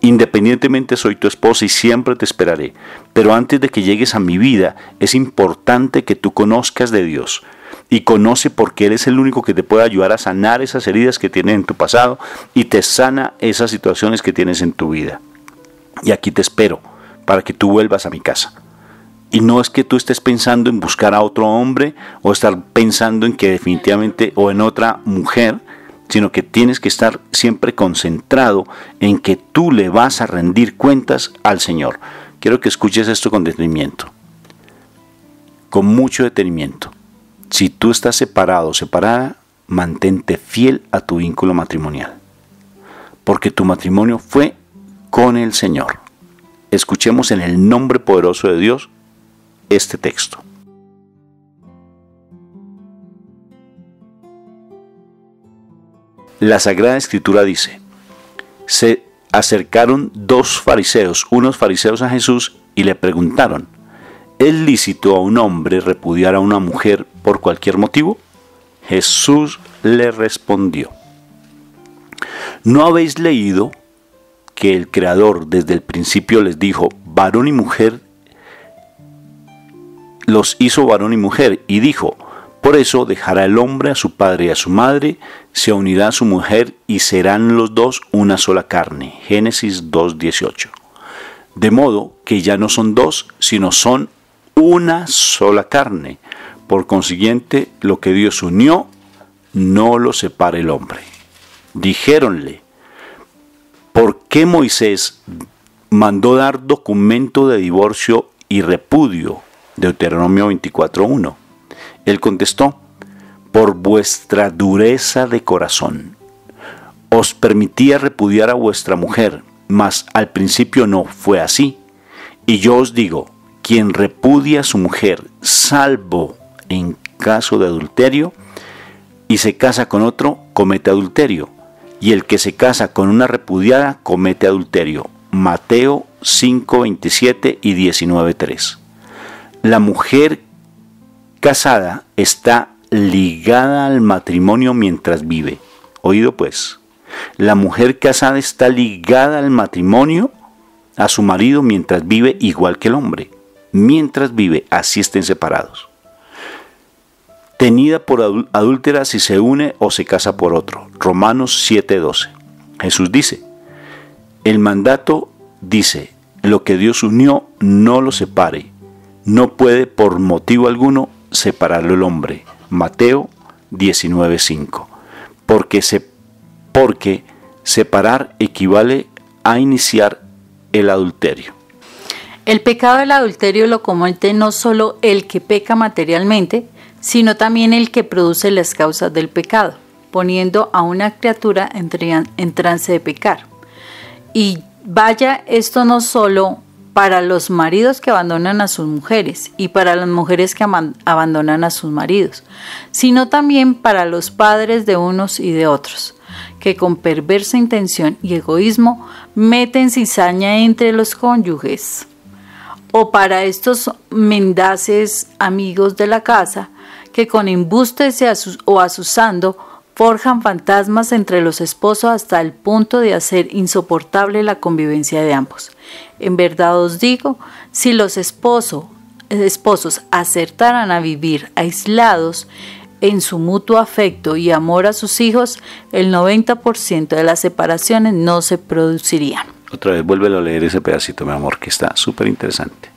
Independientemente soy tu esposa y siempre te esperaré. Pero antes de que llegues a mi vida, es importante que tú conozcas de Dios. y conoce porque Él es el único que te puede ayudar a sanar esas heridas que tienes en tu pasado y te sana esas situaciones que tienes en tu vida. Y aquí te espero para que tú vuelvas a mi casa. Y no es que tú estés pensando en buscar a otro hombre o estar pensando en que definitivamente o en otra mujer, sino que tienes que estar siempre concentrado en que tú le vas a rendir cuentas al Señor. Quiero que escuches esto con detenimiento, con mucho detenimiento. Si tú estás separado o separada, mantente fiel a tu vínculo matrimonial, porque tu matrimonio fue con el Señor. Escuchemos en el nombre poderoso de Dios este texto. La Sagrada Escritura dice: se acercaron unos fariseos a Jesús y le preguntaron: ¿es lícito a un hombre repudiar a una mujer por cualquier motivo? Jesús le respondió: ¿no habéis leído que el Creador desde el principio les dijo, varón y mujer, los hizo varón y mujer, y dijo, por eso dejará el hombre a su padre y a su madre, se unirá a su mujer y serán los dos una sola carne? Génesis 2:18. De modo que ya no son dos, sino son una sola carne. Por consiguiente, lo que Dios unió, no lo separe el hombre. Dijéronle: ¿por qué Moisés mandó dar documento de divorcio y repudio? Deuteronomio 24:1. Él contestó: por vuestra dureza de corazón. Os permitía repudiar a vuestra mujer, mas al principio no fue así. Y yo os digo, quien repudia a su mujer, salvo en caso de adulterio, y se casa con otro, comete adulterio. Y el que se casa con una repudiada, comete adulterio. Mateo 5:27 y 19:3. La mujer casada está ligada al matrimonio mientras vive. Oído pues, la mujer casada está ligada al matrimonio, a su marido mientras vive, igual que el hombre. Mientras vive, así estén separados. Tenida por adúltera si se une o se casa por otro. Romanos 7:12. Jesús dice: el mandato dice, lo que Dios unió no lo separe. No puede por motivo alguno separarlo el hombre. Mateo 19:5. Porque separar equivale a iniciar el adulterio. El pecado del adulterio lo comete no solo el que peca materialmente, sino también el que produce las causas del pecado, poniendo a una criatura en trance de pecar. Y vaya, esto no solo para los maridos que abandonan a sus mujeres y para las mujeres que abandonan a sus maridos, sino también para los padres de unos y de otros, que con perversa intención y egoísmo meten cizaña entre los cónyuges, o para estos mendaces amigos de la casa, que con embustes o asusando forjan fantasmas entre los esposos hasta el punto de hacer insoportable la convivencia de ambos. En verdad os digo, si los esposos acertaran a vivir aislados en su mutuo afecto y amor a sus hijos, el 90% de las separaciones no se producirían. Otra vez, vuélvelo a leer ese pedacito, mi amor, que está súper interesante.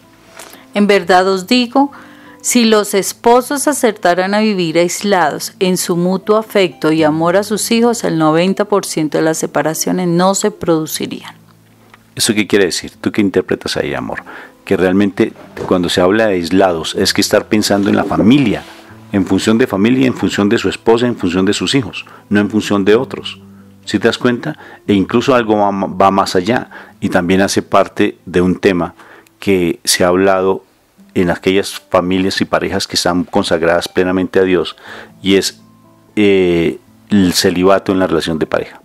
En verdad os digo, si los esposos acertaran a vivir aislados en su mutuo afecto y amor a sus hijos, el 90% de las separaciones no se producirían. ¿Eso qué quiere decir? ¿Tú qué interpretas ahí, amor? Que realmente cuando se habla de aislados es que estar pensando en la familia, en función de familia, en función de su esposa, en función de sus hijos, no en función de otros. ¿Sí te das cuenta? E incluso algo va más allá y también hace parte de un tema que se ha hablado en aquellas familias y parejas que están consagradas plenamente a Dios, y es el celibato en la relación de pareja.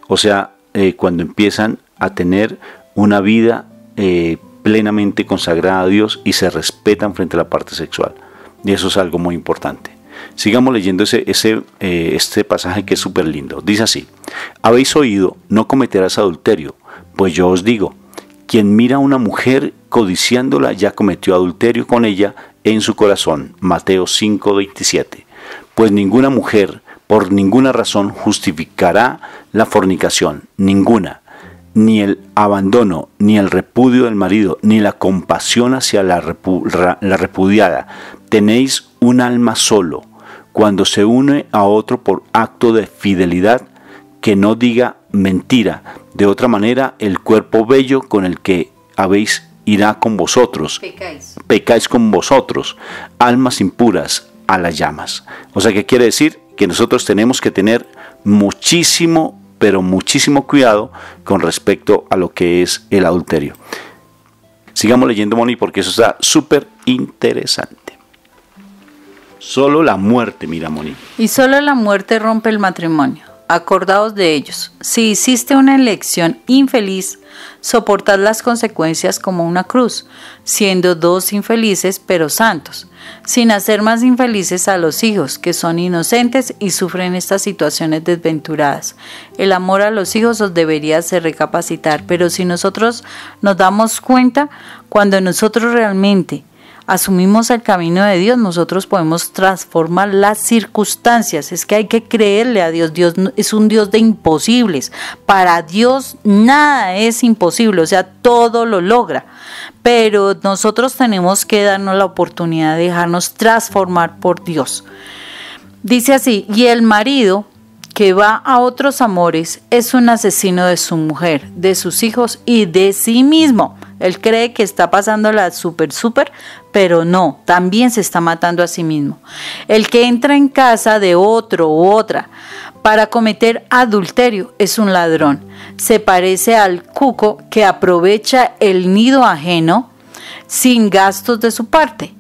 O sea, cuando empiezan a tener una vida plenamente consagrada a Dios y se respetan frente a la parte sexual. Y eso es algo muy importante. Sigamos leyendo este pasaje que es súper lindo. Dice así: habéis oído, no cometerás adulterio, pues yo os digo Quien mira a una mujer codiciándola ya cometió adulterio con ella en su corazón. Mateo 5:27. Pues ninguna mujer por ninguna razón justificará la fornicación, ninguna, ni el abandono, ni el repudio del marido, ni la compasión hacia la repudiada. Tenéis un alma solo, cuando se une a otro por acto de fidelidad, que no diga mentira. De otra manera, el cuerpo bello con el que habéis irá con vosotros. Pecáis con vosotros, almas impuras a las llamas. O sea, ¿qué quiere decir? Que nosotros tenemos que tener muchísimo, pero muchísimo cuidado con respecto a lo que es el adulterio. Sigamos leyendo, Moni, porque eso está súper interesante. Solo la muerte, mira, Moni. Y solo la muerte rompe el matrimonio. Acordaos de ellos. Si hiciste una elección infeliz, soportad las consecuencias como una cruz, siendo dos infelices pero santos, sin hacer más infelices a los hijos, que son inocentes y sufren estas situaciones desventuradas. El amor a los hijos os debería hacer recapacitar, pero si nosotros nos damos cuenta, cuando nosotros realmente asumimos el camino de Dios, nosotros podemos transformar las circunstancias. Es que hay que creerle a Dios. Dios es un Dios de imposibles. Para Dios nada es imposible, o sea, todo lo logra. Pero nosotros tenemos que darnos la oportunidad de dejarnos transformar por Dios. Dice así: y el marido que va a otros amores es un asesino de su mujer, de sus hijos y de sí mismo. Él cree que está pasándola súper, pero no, también se está matando a sí mismo. El que entra en casa de otro u otra para cometer adulterio es un ladrón. Se parece al cuco que aprovecha el nido ajeno sin gastos de su parte.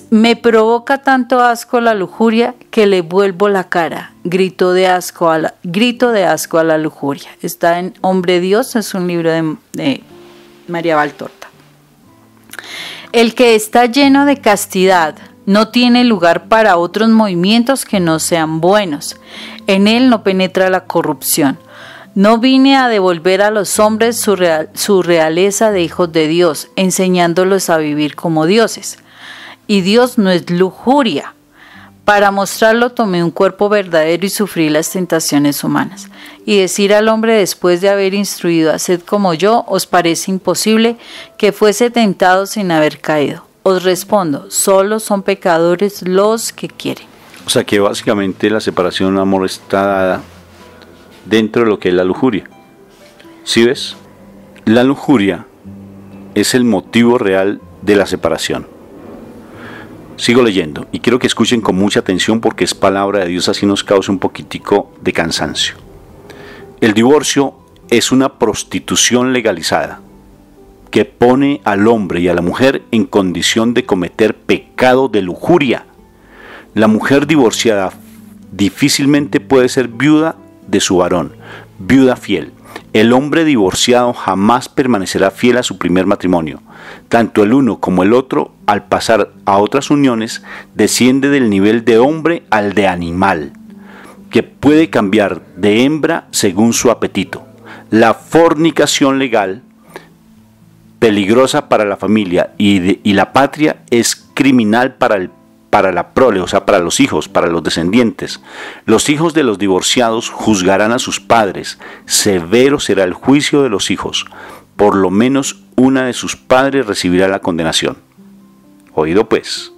Me provoca tanto asco la lujuria que le vuelvo la cara. Grito de asco a la lujuria. Está en Hombre Dios, es un libro de María Valtorta. El que está lleno de castidad no tiene lugar para otros movimientos que no sean buenos. En él no penetra la corrupción. No vine a devolver a los hombres su realeza de hijos de Dios, enseñándolos a vivir como dioses. Y Dios no es lujuria. Para mostrarlo tomé un cuerpo verdadero y sufrí las tentaciones humanas. Y decir al hombre después de haber instruido, haced como yo, ¿os parece imposible que fuese tentado sin haber caído? Os respondo, solo son pecadores los que quieren. O sea que básicamente la separación de amor está dada dentro de lo que es la lujuria. ¿Sí ves? La lujuria es el motivo real de la separación. Sigo leyendo y quiero que escuchen con mucha atención porque es palabra de Dios, así nos causa un poquitico de cansancio. El divorcio es una prostitución legalizada que pone al hombre y a la mujer en condición de cometer pecado de lujuria. La mujer divorciada difícilmente puede ser viuda de su varón, viuda fiel. El hombre divorciado jamás permanecerá fiel a su primer matrimonio. Tanto el uno como el otro, al pasar a otras uniones, desciende del nivel de hombre al de animal, que puede cambiar de hembra según su apetito. La fornicación legal, peligrosa para la familia y la patria, es criminal para la prole, o sea, para los hijos, para los descendientes. Los hijos de los divorciados juzgarán a sus padres. Severo será el juicio de los hijos. Por lo menos una de sus padres recibirá la condenación. Oído pues.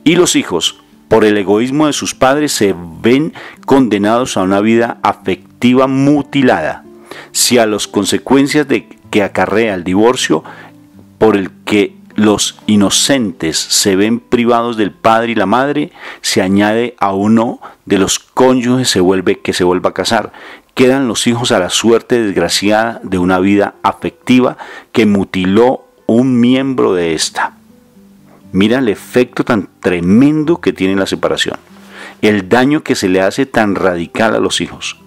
Y los hijos, por el egoísmo de sus padres, se ven condenados a una vida afectiva mutilada. Si a las consecuencias que acarrea el divorcio, por el que los inocentes se ven privados del padre y la madre, se añade a uno de los cónyuges que se vuelva a casar. Quedan los hijos a la suerte desgraciada de una vida afectiva que mutiló un miembro de esta. Mira el efecto tan tremendo que tiene la separación, el daño que se le hace tan radical a los hijos.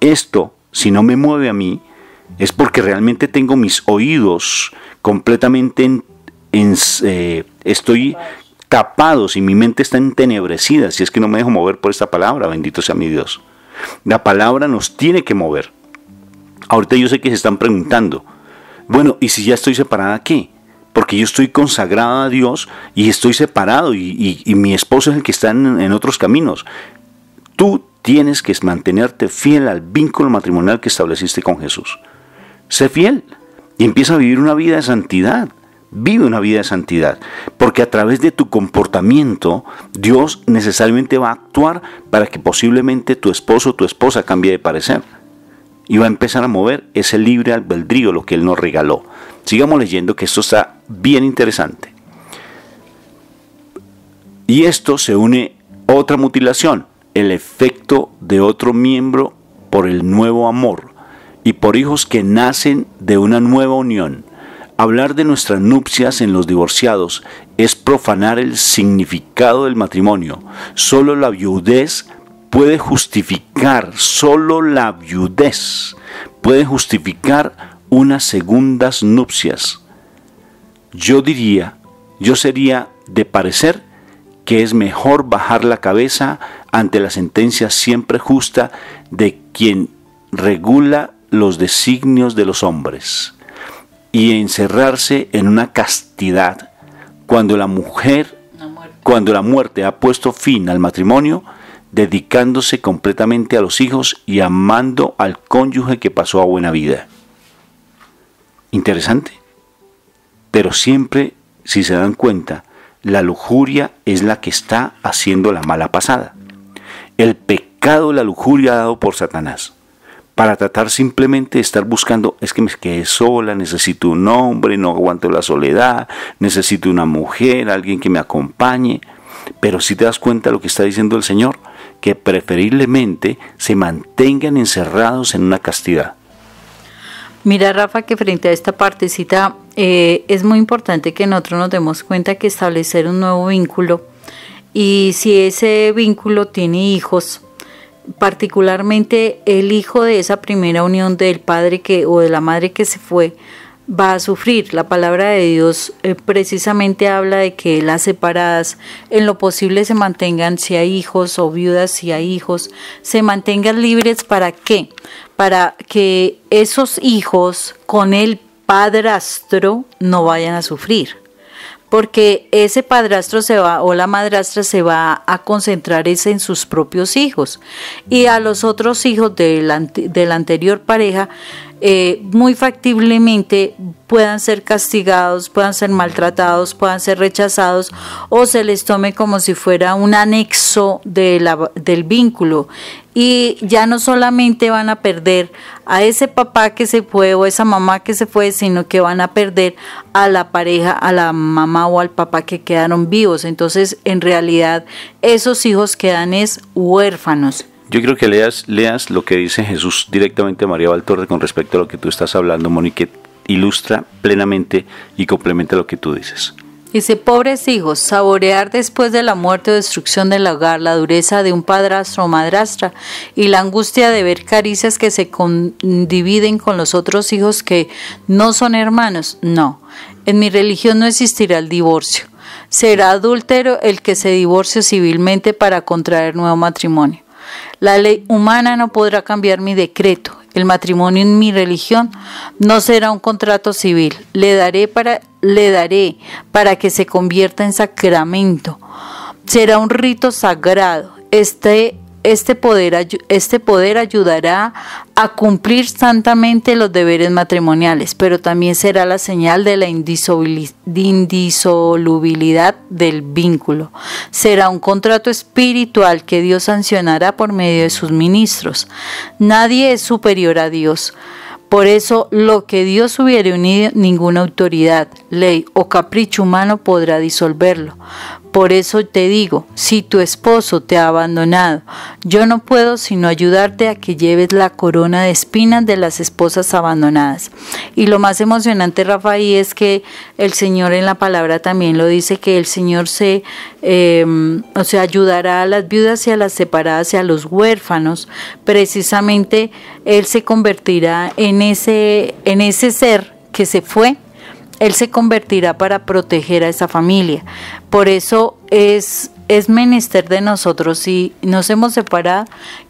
Esto, si no me mueve a mí, es porque realmente tengo mis oídos completamente estoy tapados y mi mente está entenebrecida, si es que no me dejo mover por esta palabra. Bendito sea mi Dios. La palabra nos tiene que mover. Ahorita yo sé que se están preguntando, Bueno, ¿y si ya estoy separada, qué? Porque yo estoy consagrada a Dios y estoy separado y mi esposo es el que está en otros caminos. Tú tienes que mantenerte fiel al vínculo matrimonial que estableciste con Jesús. Sé fiel y empieza a vivir una vida de santidad. Vive una vida de santidad, porque a través de tu comportamiento Dios necesariamente va a actuar para que posiblemente tu esposo o tu esposa cambie de parecer y va a empezar a mover ese libre albedrío, lo que Él nos regaló. Sigamos leyendo, que esto está bien interesante. Y esto se une a otra mutilación, el efecto de otro miembro por el nuevo amor y por hijos que nacen de una nueva unión. Hablar de nuestras nupcias en los divorciados es profanar el significado del matrimonio. Solo la viudez puede justificar, unas segundas nupcias. Yo sería de parecer que es mejor bajar la cabeza ante la sentencia siempre justa de quien regula los designios de los hombres, y encerrarse en una castidad cuando la muerte ha puesto fin al matrimonio, dedicándose completamente a los hijos y amando al cónyuge que pasó a buena vida. Interesante. Pero siempre, si se dan cuenta, la lujuria es la que está haciendo la mala pasada. El pecado de la lujuria dado por Satanás, para tratar simplemente de estar buscando, es que me quedé sola, necesito un hombre, no aguanto la soledad, necesito una mujer, alguien que me acompañe. Pero si te das cuenta de lo que está diciendo el Señor, que preferiblemente se mantengan encerrados en una castidad. Mira, Rafa, que frente a esta partecita es muy importante que nosotros nos demos cuenta que establecer un nuevo vínculo, y si ese vínculo tiene hijos, particularmente el hijo de esa primera unión del padre o de la madre que se fue, va a sufrir. La palabra de Dios precisamente habla de que las separadas en lo posible se mantengan, si hay hijos, o viudas si hay hijos, se mantengan libres. ¿Para qué? Para que esos hijos con el padrastro no vayan a sufrir, porque ese padrastro o la madrastra se va a concentrar en sus propios hijos, y a los otros hijos de la anterior pareja muy factiblemente puedan ser castigados, puedan ser maltratados, puedan ser rechazados, o se les tome como si fuera un anexo del vínculo, y ya no solamente van a perder a ese papá que se fue o esa mamá que se fue, sino que van a perder a la pareja, a la mamá o al papá que quedaron vivos. Entonces, en realidad, esos hijos quedan huérfanos. Yo creo que leas lo que dice Jesús directamente a María Valtorre con respecto a lo que tú estás hablando, Moni, que ilustra plenamente y complementa lo que tú dices. Dice: pobres hijos, saborear después de la muerte o destrucción del hogar la dureza de un padrastro o madrastra y la angustia de ver caricias que se dividen con los otros hijos que no son hermanos. No, en mi religión no existirá el divorcio. Será adúltero el que se divorcie civilmente para contraer nuevo matrimonio. La ley humana no podrá cambiar mi decreto. El matrimonio en mi religión no será un contrato civil. Le daré para que se convierta en sacramento. Será un rito sagrado. Este poder ayudará a cumplir santamente los deberes matrimoniales, pero también será la señal de la indisolubilidad del vínculo. Será un contrato espiritual que Dios sancionará por medio de sus ministros. Nadie es superior a Dios. Por eso, lo que Dios hubiere unido, ninguna autoridad, ley o capricho humano podrá disolverlo. Por eso te digo, si tu esposo te ha abandonado, yo no puedo sino ayudarte a que lleves la corona de espinas de las esposas abandonadas. Y lo más emocionante, Rafael, es que el Señor en la palabra también lo dice, que el Señor ayudará a las viudas y a las separadas y a los huérfanos. Precisamente Él se convertirá en ese ser que se fue. Él se convertirá para proteger a esa familia. Por eso es menester de nosotros, si nos hemos separado,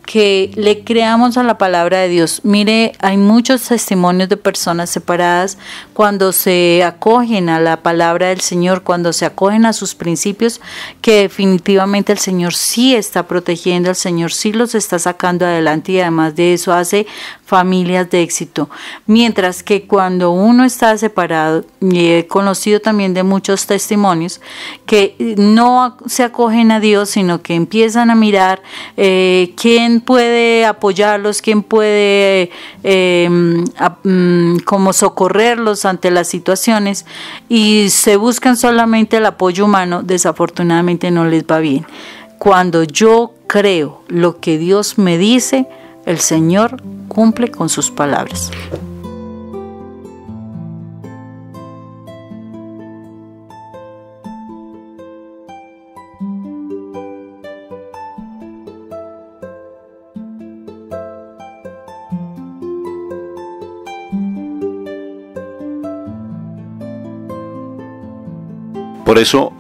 que le creamos a la palabra de Dios. Mire, hay muchos testimonios de personas separadas cuando se acogen a la palabra del Señor, cuando se acogen a sus principios, que definitivamente el Señor sí está protegiendo, el Señor sí los está sacando adelante y además de eso hace familias de éxito. Mientras que cuando uno está separado, y he conocido también de muchos testimonios que no se acogen a Dios, sino que empiezan a mirar quién puede apoyarlos, quién puede como socorrerlos ante las situaciones, y se buscan solamente el apoyo humano. Desafortunadamente no les va bien. Cuando yo creo lo que Dios me dice, el Señor cumple con sus palabras. Por eso,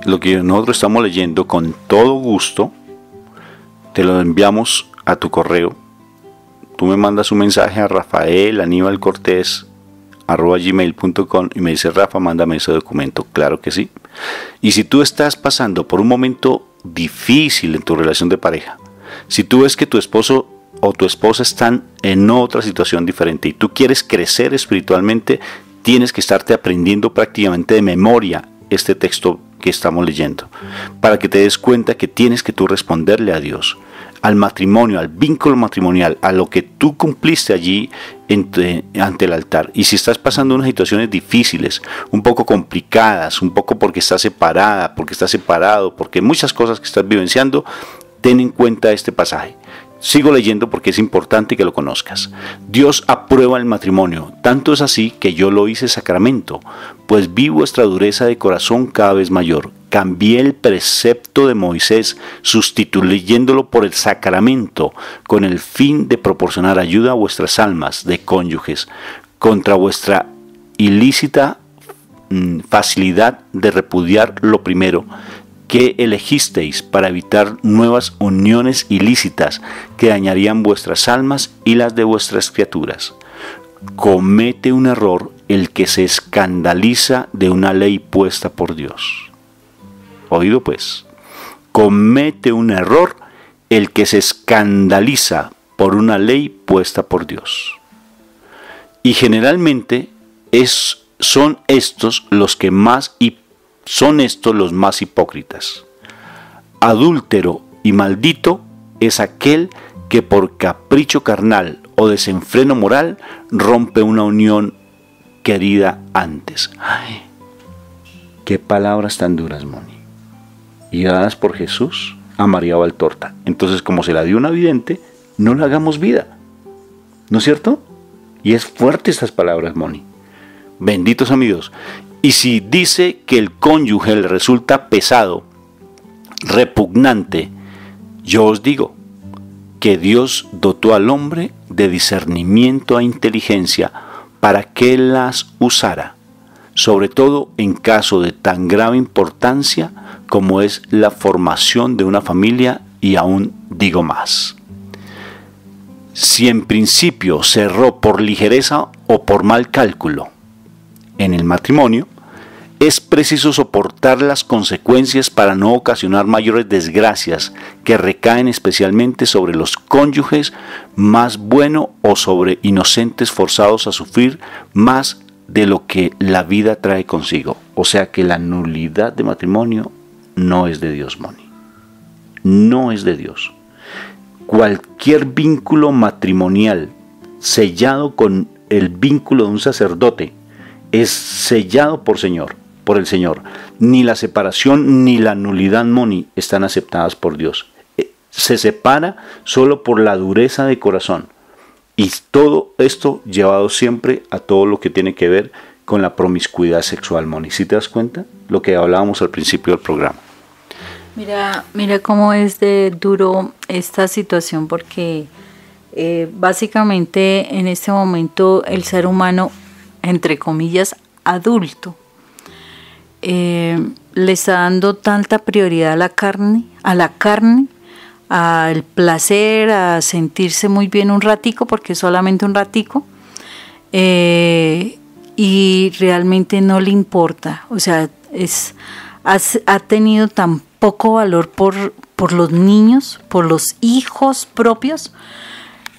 lo que nosotros estamos leyendo con todo gusto, te lo enviamos a tu correo. Tú me mandas un mensaje a rafaelanibalcortés@gmail.com y me dices: Rafa, mándame ese documento. Claro que sí. Y si tú estás pasando por un momento difícil en tu relación de pareja, si tú ves que tu esposo o tu esposa están en otra situación diferente y tú quieres crecer espiritualmente, tienes que estarte aprendiendo prácticamente de memoria este texto que estamos leyendo, para que te des cuenta que tienes que tú responderle a Dios, al matrimonio, al vínculo matrimonial, a lo que tú cumpliste allí ante el altar. Y si estás pasando unas situaciones difíciles, un poco complicadas, un poco porque estás separada, porque estás separado, porque muchas cosas que estás vivenciando, ten en cuenta este pasaje. Sigo leyendo porque es importante que lo conozcas. Dios aprueba el matrimonio, tanto es así que yo lo hice sacramento, pues vi vuestra dureza de corazón cada vez mayor. Cambié el precepto de Moisés, sustituyéndolo por el sacramento, con el fin de proporcionar ayuda a vuestras almas de cónyuges, contra vuestra ilícita facilidad de repudiar lo primero que elegisteis para evitar nuevas uniones ilícitas que dañarían vuestras almas y las de vuestras criaturas. Comete un error el que se escandaliza de una ley puesta por Dios. Oído pues, comete un error el que se escandaliza por una ley puesta por Dios. Y generalmente son estos los más hipócritas. Adúltero y maldito es aquel que por capricho carnal o desenfreno moral rompe una unión querida antes. Ay, qué palabras tan duras, Moni. Y dadas por Jesús a María Valtorta. Entonces, como se la dio una vidente, no le hagamos vida. ¿No es cierto? Y es fuerte estas palabras, Moni. Benditos amigos. Y si dice que el cónyuge le resulta pesado, repugnante, yo os digo que Dios dotó al hombre de discernimiento e inteligencia para que las usara, sobre todo en caso de tan grave importancia como es la formación de una familia, y aún digo más. Si en principio se erró por ligereza o por mal cálculo en el matrimonio, es preciso soportar las consecuencias para no ocasionar mayores desgracias que recaen especialmente sobre los cónyuges más buenos o sobre inocentes forzados a sufrir más de lo que la vida trae consigo. O sea que la nulidad de matrimonio no es de Dios, Moni. No es de Dios. Cualquier vínculo matrimonial sellado con el vínculo de un sacerdote es sellado por el Señor. Ni la separación ni la nulidad, Moni, están aceptadas por Dios. Se separa solo por la dureza de corazón. Y todo esto llevado siempre a todo lo que tiene que ver con la promiscuidad sexual, Moni. ¿Sí te das cuenta? Lo que hablábamos al principio del programa. Mira cómo es de duro esta situación, porque básicamente en este momento el ser humano, entre comillas, adulto, le está dando tanta prioridad a la carne, al placer, a sentirse muy bien un ratico, porque es solamente un ratico, y realmente no le importa. O sea, ha tenido tan poco valor por los niños, por los hijos propios,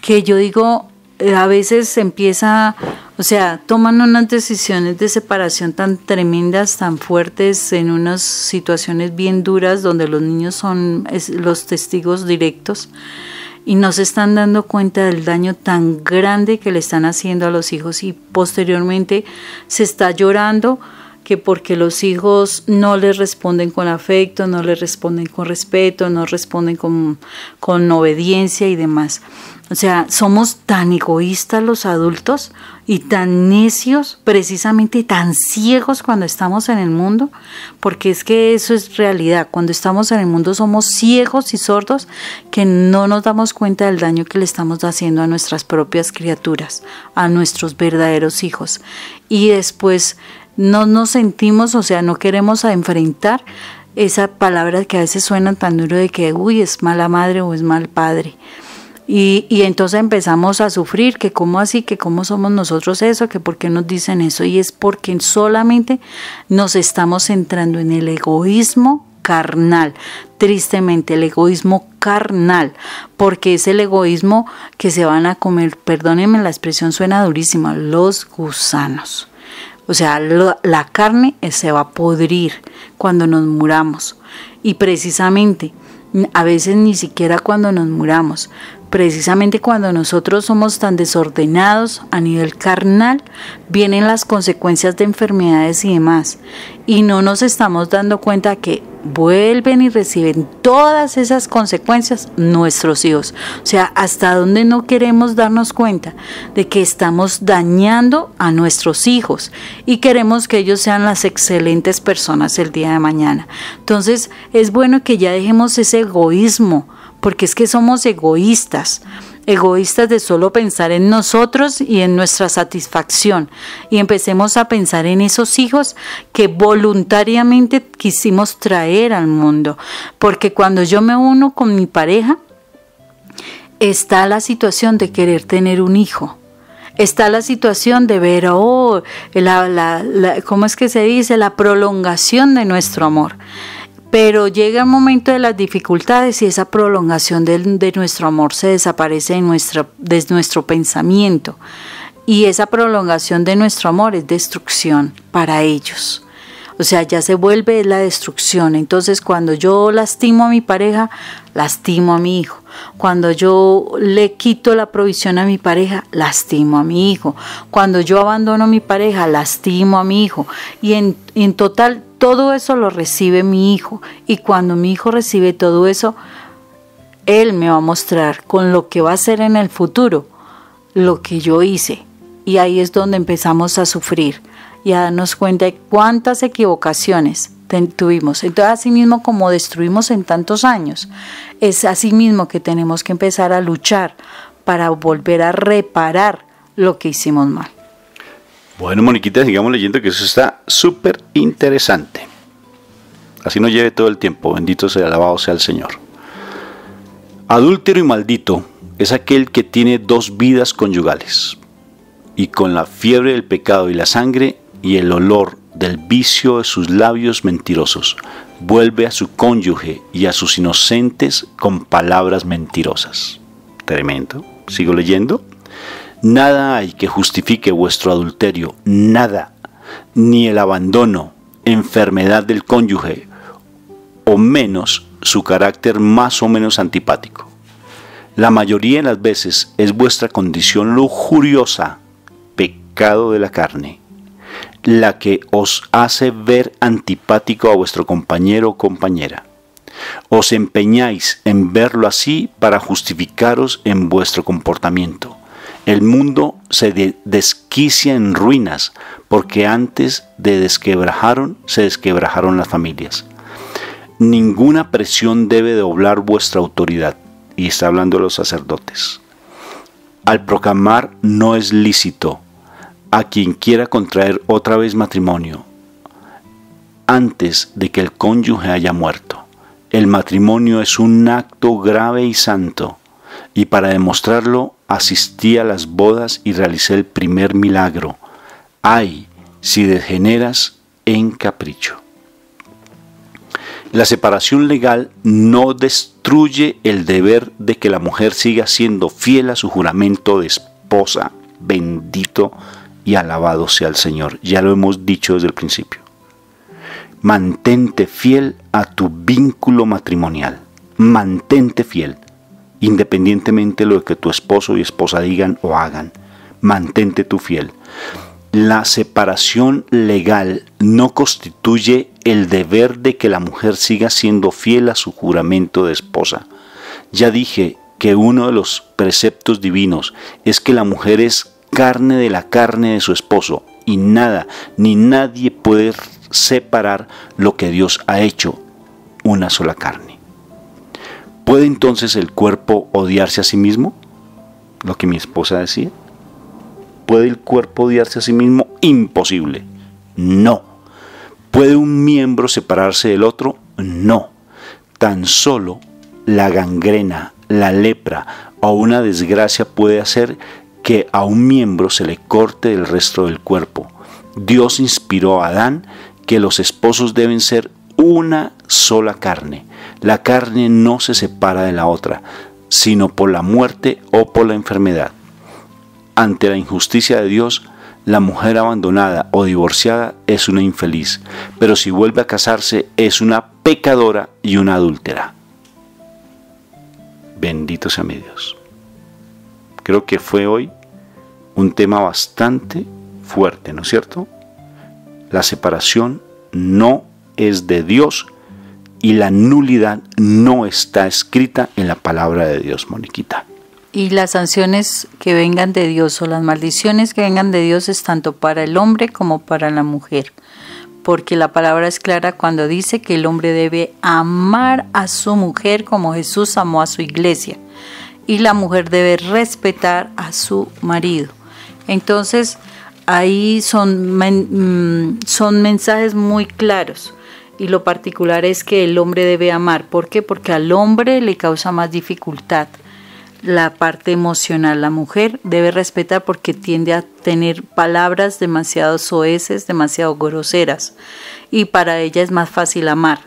que yo digo, a veces empieza, o sea, toman unas decisiones de separación tan tremendas, tan fuertes, en unas situaciones bien duras donde los niños son los testigos directos y no se están dando cuenta del daño tan grande que le están haciendo a los hijos, y posteriormente se está llorando que porque los hijos no les responden con afecto, no les responden con respeto, no responden con obediencia y demás. O sea, somos tan egoístas los adultos y tan necios, precisamente tan ciegos cuando estamos en el mundo, porque es que eso es realidad. Cuando estamos en el mundo somos ciegos y sordos, que no nos damos cuenta del daño que le estamos haciendo a nuestras propias criaturas, a nuestros verdaderos hijos. Y después no nos sentimos, o sea, no queremos enfrentar esa palabra que a veces suena tan duro de que, uy, es mala madre o es mal padre. Y entonces empezamos a sufrir, que cómo así, que cómo somos nosotros eso, que por qué nos dicen eso, y es porque solamente nos estamos centrando en el egoísmo carnal, tristemente el egoísmo carnal, porque es el egoísmo que se van a comer, perdónenme la expresión, suena durísima, los gusanos. O sea, la carne se va a podrir cuando nos muramos, y precisamente a veces ni siquiera cuando nos muramos, precisamente cuando nosotros somos tan desordenados a nivel carnal, vienen las consecuencias de enfermedades y demás, y no nos estamos dando cuenta que vuelven y reciben todas esas consecuencias nuestros hijos. O sea, hasta dónde no queremos darnos cuenta de que estamos dañando a nuestros hijos y queremos que ellos sean las excelentes personas el día de mañana. Entonces es bueno que ya dejemos ese egoísmo, porque es que somos egoístas de solo pensar en nosotros y en nuestra satisfacción, y empecemos a pensar en esos hijos que voluntariamente quisimos traer al mundo, porque cuando yo me uno con mi pareja, está la situación de querer tener un hijo. Está la situación de ver, ¿cómo es que se dice? La prolongación de nuestro amor. Pero llega el momento de las dificultades y esa prolongación de nuestro amor se desaparece de nuestro pensamiento. Y esa prolongación de nuestro amor es destrucción para ellos. O sea, ya se vuelve la destrucción. Entonces, cuando yo lastimo a mi pareja, lastimo a mi hijo. Cuando yo le quito la provisión a mi pareja, lastimo a mi hijo. Cuando yo abandono a mi pareja, lastimo a mi hijo. Y en total, todo eso lo recibe mi hijo. Y cuando mi hijo recibe todo eso, él me va a mostrar con lo que va a hacer en el futuro lo que yo hice. Y ahí es donde empezamos a sufrir y a darnos cuenta de cuántas equivocaciones tuvimos. Entonces, así mismo como destruimos en tantos años, es así mismo que tenemos que empezar a luchar para volver a reparar lo que hicimos mal. Bueno, Moniquita, sigamos leyendo, que eso está súper interesante. Así nos lleve todo el tiempo. Bendito sea, alabado sea el Señor. Adúltero y maldito es aquel que tiene dos vidas conyugales, y con la fiebre del pecado y la sangre y el olor del vicio de sus labios mentirosos, vuelve a su cónyuge y a sus inocentes con palabras mentirosas. Tremendo. Sigo leyendo. Nada hay que justifique vuestro adulterio, nada, ni el abandono, enfermedad del cónyuge, o menos su carácter más o menos antipático. La mayoría de las veces es vuestra condición lujuriosa, pecado de la carne, la que os hace ver antipático a vuestro compañero o compañera. Os empeñáis en verlo así para justificaros en vuestro comportamiento. El mundo se desquicia en ruinas, porque antes se desquebrajaron las familias. Ninguna presión debe doblar vuestra autoridad, y está hablando de los sacerdotes. Al proclamar no es lícito a quien quiera contraer otra vez matrimonio, antes de que el cónyuge haya muerto, El matrimonio es un acto grave y santo, y para demostrarlo asistí a las bodas y realicé el primer milagro. ¡Ay, si degeneras en capricho! La separación legal no destruye el deber de que la mujer siga siendo fiel a su juramento de esposa. Bendito y alabado sea el Señor. Ya lo hemos dicho desde el principio. Mantente fiel a tu vínculo matrimonial. Mantente fiel, independientemente de lo que tu esposo y esposa digan o hagan. Mantente tú fiel. La separación legal no constituye el deber de que la mujer siga siendo fiel a su juramento de esposa. Ya dije que uno de los preceptos divinos es que la mujer es carne de la carne de su esposo, y nada ni nadie puede separar lo que Dios ha hecho, una sola carne. ¿Puede entonces el cuerpo odiarse a sí mismo? Lo que mi esposa decía. ¿Puede el cuerpo odiarse a sí mismo? Imposible. No. ¿Puede un miembro separarse del otro? No. Tan solo la gangrena, la lepra o una desgracia puede hacer que a un miembro se le corte del resto del cuerpo. Dios inspiró a Adán que los esposos deben ser una sola carne. La carne no se separa de la otra, sino por la muerte o por la enfermedad. Ante la injusticia de Dios, la mujer abandonada o divorciada es una infeliz, pero si vuelve a casarse es una pecadora y una adúltera. Bendito sea mi Dios. Creo que fue hoy un tema bastante fuerte, ¿no es cierto? La separación no es de Dios y la nulidad no está escrita en la palabra de Dios, Moniquita. Y las sanciones que vengan de Dios o las maldiciones que vengan de Dios es tanto para el hombre como para la mujer. Porque la palabra es clara cuando dice que el hombre debe amar a su mujer como Jesús amó a su iglesia. Y la mujer debe respetar a su marido. Entonces, ahí son mensajes muy claros. Y lo particular es que el hombre debe amar. ¿Por qué? Porque al hombre le causa más dificultad la parte emocional. La mujer debe respetar porque tiende a tener palabras demasiado soeces, demasiado groseras, y para ella es más fácil amar.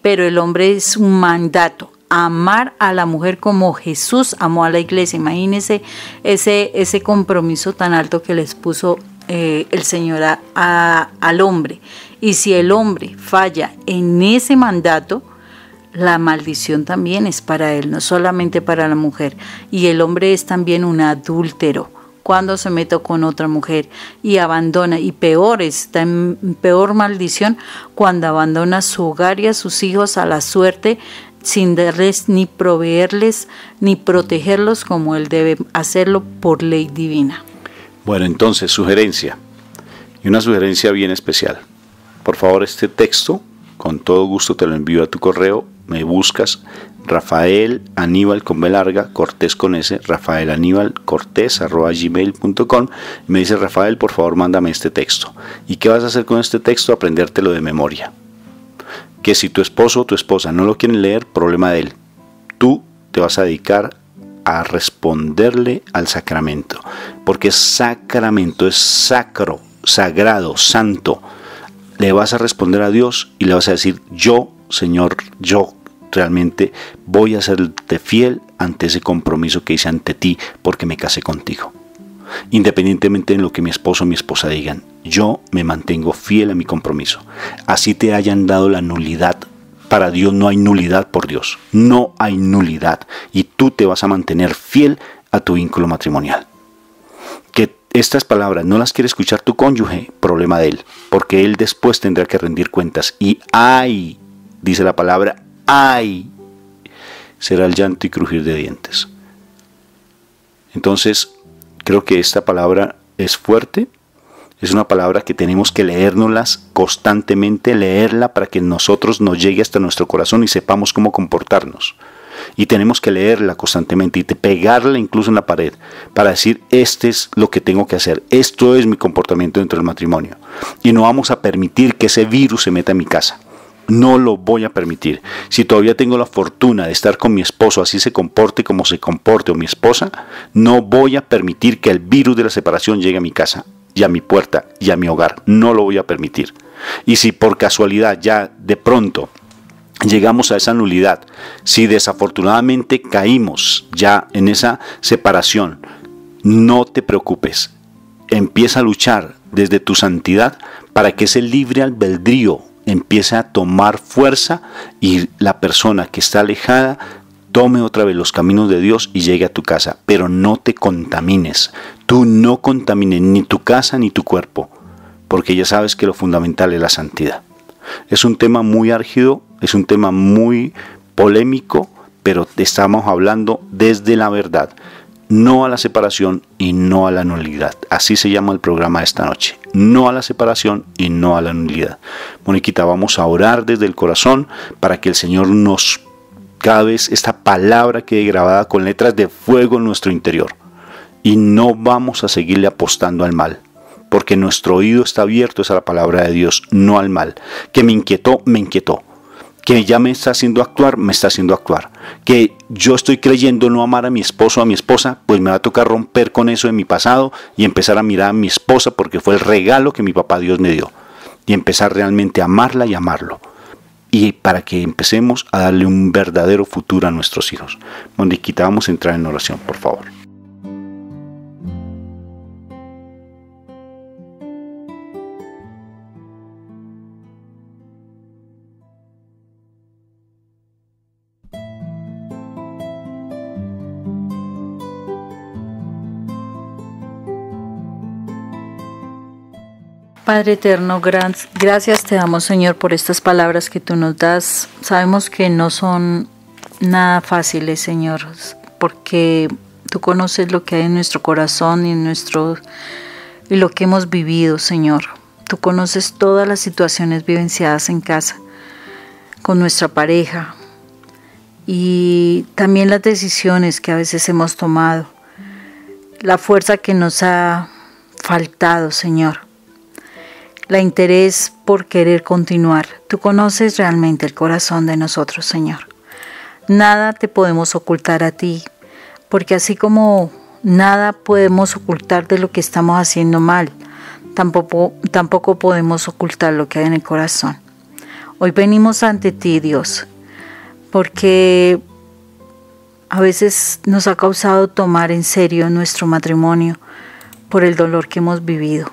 Pero el hombre es un mandato, amar a la mujer como Jesús amó a la iglesia. Imagínense ese compromiso tan alto que les puso el Señor al hombre. Y si el hombre falla en ese mandato, la maldición también es para él, no solamente para la mujer. Y el hombre es también un adúltero cuando se mete con otra mujer y abandona. Y peor, está en peor maldición cuando abandona a su hogar y a sus hijos a la suerte, sin darles ni proveerles ni protegerlos como él debe hacerlo por ley divina. Bueno, entonces, sugerencia. Y una sugerencia bien especial. Por favor, este texto, con todo gusto te lo envío a tu correo. Me buscas Rafael Aníbal con B larga, Cortés con S, Rafael Aníbal Cortés @gmail.com. Me dice: Rafael, por favor, mándame este texto. ¿Y qué vas a hacer con este texto? Aprendértelo de memoria. Que si tu esposo o tu esposa no lo quieren leer, problema de él. Tú te vas a dedicar a responderle al sacramento, porque es sacramento, es sacro, sagrado, santo. Le vas a responder a Dios y le vas a decir: yo, Señor, yo realmente voy a serte fiel ante ese compromiso que hice ante ti porque me casé contigo. Independientemente de lo que mi esposo o mi esposa digan, yo me mantengo fiel a mi compromiso. Así te hayan dado la nulidad. Para Dios no hay nulidad por Dios. No hay nulidad. Y tú te vas a mantener fiel a tu vínculo matrimonial. Que estas palabras no las quiere escuchar tu cónyuge, problema de él. Porque él después tendrá que rendir cuentas. Y ay, dice la palabra, ay, será el llanto y crujir de dientes. Entonces, creo que esta palabra es fuerte. Es una palabra que tenemos que leérnoslas constantemente, leerla para que nosotros nos llegue hasta nuestro corazón y sepamos cómo comportarnos. Y tenemos que leerla constantemente y pegarla incluso en la pared para decir: este es lo que tengo que hacer, esto es mi comportamiento dentro del matrimonio. Y no vamos a permitir que ese virus se meta en mi casa. No lo voy a permitir. Si todavía tengo la fortuna de estar con mi esposo, así se comporte como se comporte, o mi esposa, no voy a permitir que el virus de la separación llegue a mi casa, y a mi puerta, y a mi hogar. No lo voy a permitir. Y si por casualidad ya de pronto llegamos a esa nulidad, si desafortunadamente caímos ya en esa separación, no te preocupes. Empieza a luchar desde tu santidad para que ese libre albedrío empiece a tomar fuerza y la persona que está alejada tome otra vez los caminos de Dios y llegue a tu casa. Pero no te contamines. Tú no contamines ni tu casa ni tu cuerpo, porque ya sabes que lo fundamental es la santidad. Es un tema muy álgido, es un tema muy polémico, pero estamos hablando desde la verdad. No a la separación y no a la nulidad. Así se llama el programa de esta noche. No a la separación y no a la nulidad. Moniquita, vamos a orar desde el corazón para que el Señor nos, cada vez esta palabra quede grabada con letras de fuego en nuestro interior. Y no vamos a seguirle apostando al mal, porque nuestro oído está abierto a la palabra de Dios, no al mal. Que me inquietó, me inquietó. Que ya me está haciendo actuar, me está haciendo actuar. Que yo estoy creyendo no amar a mi esposo o a mi esposa, pues me va a tocar romper con eso de mi pasado y empezar a mirar a mi esposa porque fue el regalo que mi papá Dios me dio. Y empezar realmente a amarla y amarlo. Y para que empecemos a darle un verdadero futuro a nuestros hijos. Moniquita, vamos a entrar en oración, por favor. Padre eterno, gracias te damos, Señor, por estas palabras que tú nos das. Sabemos que no son nada fáciles, Señor, porque tú conoces lo que hay en nuestro corazón y lo que hemos vivido, Señor. Tú conoces todas las situaciones vivenciadas en casa, con nuestra pareja, y también las decisiones que a veces hemos tomado, la fuerza que nos ha faltado, Señor. La interés por querer continuar. Tú conoces realmente el corazón de nosotros, Señor. Nada te podemos ocultar a ti, porque así como nada podemos ocultar de lo que estamos haciendo mal, tampoco podemos ocultar lo que hay en el corazón. Hoy venimos ante ti, Dios, porque a veces nos ha causado tomar en serio nuestro matrimonio por el dolor que hemos vivido.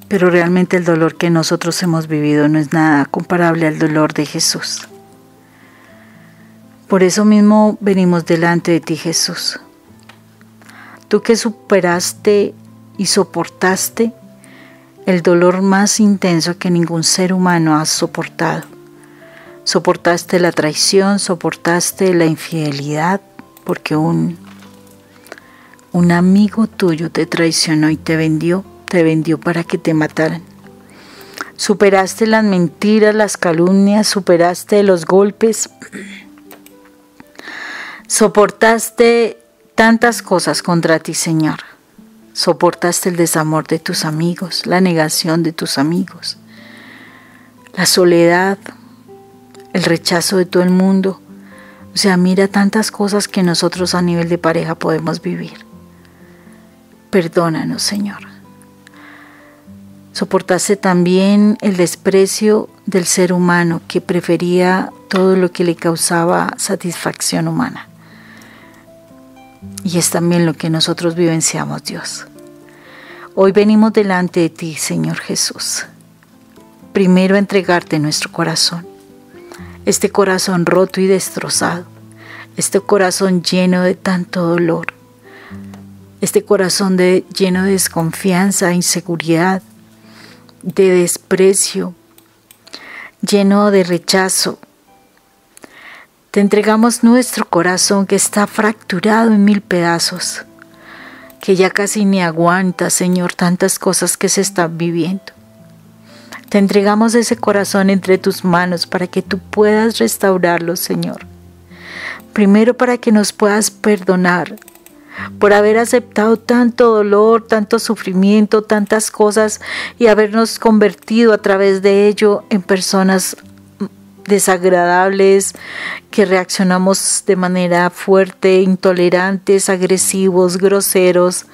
Pero realmente el dolor que nosotros hemos vivido no es nada comparable al dolor de Jesús. Por eso mismo venimos delante de ti, Jesús. Tú que superaste y soportaste el dolor más intenso que ningún ser humano ha soportado. Soportaste la traición, soportaste la infidelidad, porque un amigo tuyo te traicionó y te vendió para que te mataran. Superaste las mentiras, las calumnias, superaste los golpes, soportaste tantas cosas contra ti, Señor. Soportaste el desamor de tus amigos, la negación de tus amigos, la soledad, el rechazo de todo el mundo. O sea, mira tantas cosas que nosotros a nivel de pareja podemos vivir. Perdónanos, Señor. Soportaste también el desprecio del ser humano que prefería todo lo que le causaba satisfacción humana. Y es también lo que nosotros vivenciamos, Dios. Hoy venimos delante de ti, Señor Jesús. Primero a entregarte nuestro corazón. Este corazón roto y destrozado. Este corazón lleno de tanto dolor. Este corazón lleno de desconfianza, inseguridad, de desprecio, lleno de rechazo. Te entregamos nuestro corazón que está fracturado en 1000 pedazos, que ya casi ni aguanta, Señor, tantas cosas que se están viviendo. Te entregamos ese corazón entre tus manos para que tú puedas restaurarlo, Señor. Primero para que nos puedas perdonar por haber aceptado tanto dolor, tanto sufrimiento, tantas cosas y habernos convertido a través de ello en personas desagradables, que reaccionamos de manera fuerte, intolerantes, agresivos, groseros,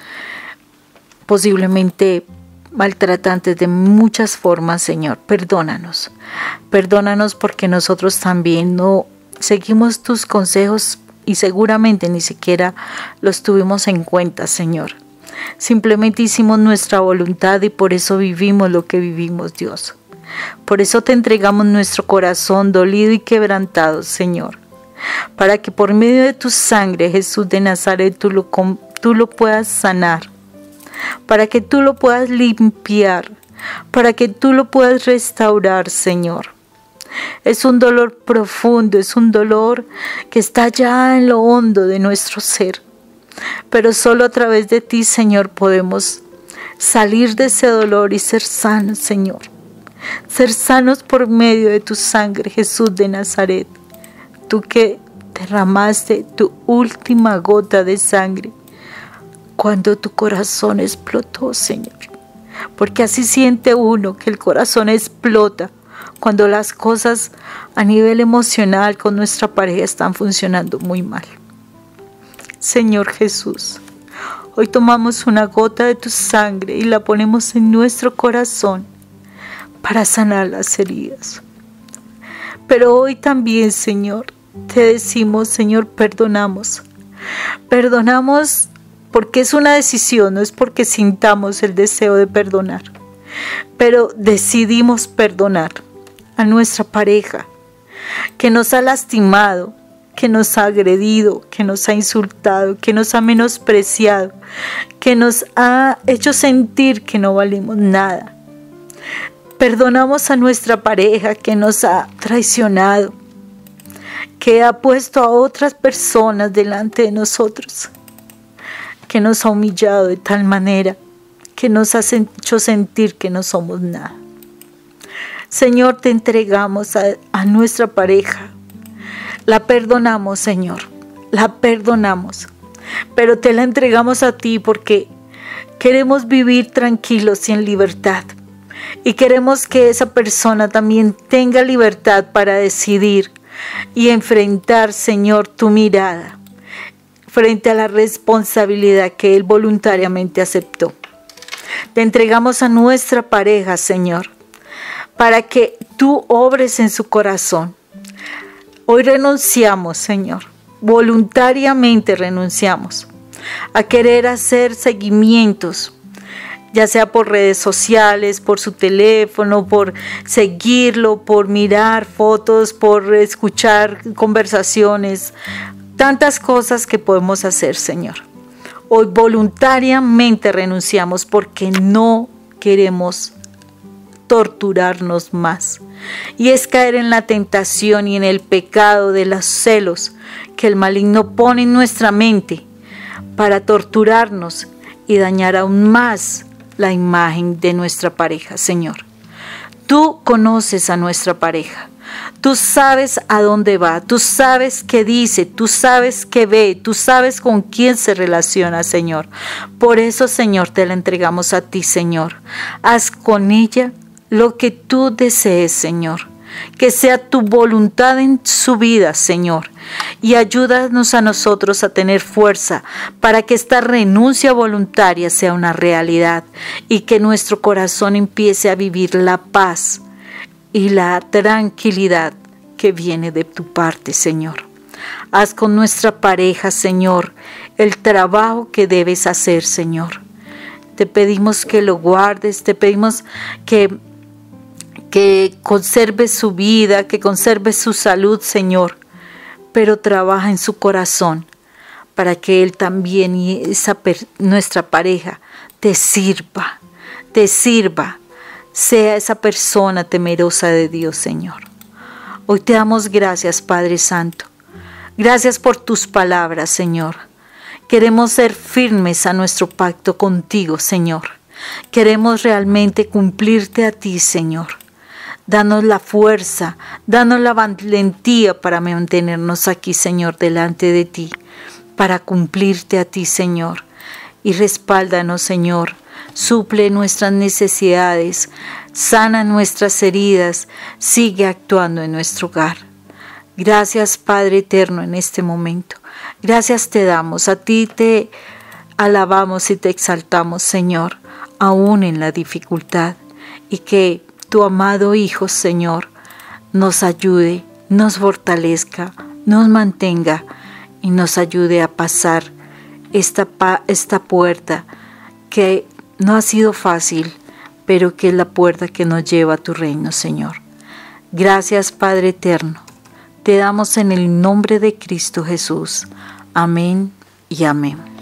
posiblemente maltratantes de muchas formas. Señor, perdónanos. Perdónanos porque nosotros también no seguimos tus consejos y seguramente ni siquiera los tuvimos en cuenta, Señor. Simplemente hicimos nuestra voluntad y por eso vivimos lo que vivimos, Dios. Por eso te entregamos nuestro corazón dolido y quebrantado, Señor, para que por medio de tu sangre, Jesús de Nazaret, tú lo puedas sanar, para que tú lo puedas limpiar, para que tú lo puedas restaurar, Señor. Es un dolor profundo, es un dolor que está allá en lo hondo de nuestro ser, pero solo a través de ti, Señor, podemos salir de ese dolor y ser sanos, Señor. Ser sanos por medio de tu sangre, Jesús de Nazaret. Tú que derramaste tu última gota de sangre cuando tu corazón explotó, Señor. Porque así siente uno, que el corazón explota cuando las cosas a nivel emocional con nuestra pareja están funcionando muy mal. Señor Jesús, hoy tomamos una gota de tu sangre y la ponemos en nuestro corazón para sanar las heridas. Pero hoy también, Señor, te decimos, Señor, perdonamos. Perdonamos porque es una decisión, no es porque sintamos el deseo de perdonar. Pero decidimos perdonar a nuestra pareja que nos ha lastimado, que nos ha agredido, que nos ha insultado, que nos ha menospreciado, que nos ha hecho sentir que no valemos nada. Perdonamos a nuestra pareja que nos ha traicionado, que ha puesto a otras personas delante de nosotros, que nos ha humillado de tal manera que nos ha hecho sentir que no somos nada. Señor, te entregamos a nuestra pareja. La perdonamos, Señor, la perdonamos, pero te la entregamos a ti porque queremos vivir tranquilos y en libertad. Y queremos que esa persona también tenga libertad para decidir y enfrentar, Señor, tu mirada frente a la responsabilidad que él voluntariamente aceptó. Te entregamos a nuestra pareja, Señor, para que tú obres en su corazón. Hoy renunciamos, Señor, voluntariamente renunciamos a querer hacer seguimientos, ya sea por redes sociales, por su teléfono, por seguirlo, por mirar fotos, por escuchar conversaciones, tantas cosas que podemos hacer, Señor. Hoy voluntariamente renunciamos porque no queremos torturarnos más. Y es caer en la tentación y en el pecado de los celos que el maligno pone en nuestra mente para torturarnos y dañar aún más la imagen de nuestra pareja, Señor. Tú conoces a nuestra pareja. Tú sabes a dónde va, tú sabes qué dice, tú sabes qué ve, tú sabes con quién se relaciona, Señor. Por eso, Señor, te la entregamos a ti, Señor. Haz con ella lo que tú desees, Señor. Que sea tu voluntad en su vida, Señor. Y ayúdanos a nosotros a tener fuerza para que esta renuncia voluntaria sea una realidad y que nuestro corazón empiece a vivir la paz y la tranquilidad que viene de tu parte, Señor. Haz con nuestra pareja, Señor, el trabajo que debes hacer, Señor. Te pedimos que lo guardes, te pedimos que conserve su vida, que conserve su salud, Señor, pero trabaja en su corazón para que Él también y nuestra pareja te sirva, sea esa persona temerosa de Dios, Señor. Hoy te damos gracias, Padre Santo. Gracias por tus palabras, Señor. Queremos ser firmes a nuestro pacto contigo, Señor. Queremos realmente cumplirte a ti, Señor. Danos la fuerza, danos la valentía para mantenernos aquí, Señor, delante de ti. para cumplirte a ti, Señor. Y respáldanos, Señor. Suple nuestras necesidades, sana nuestras heridas, sigue actuando en nuestro hogar. Gracias, Padre eterno, en este momento. Gracias te damos, a ti te alabamos y te exaltamos, Señor, aún en la dificultad. Y que tu amado Hijo, Señor, nos ayude, nos fortalezca, nos mantenga y nos ayude a pasar esta puerta que no ha sido fácil, pero que es la puerta que nos lleva a tu reino, Señor. Gracias, Padre eterno. Te damos en el nombre de Cristo Jesús. Amén y amén.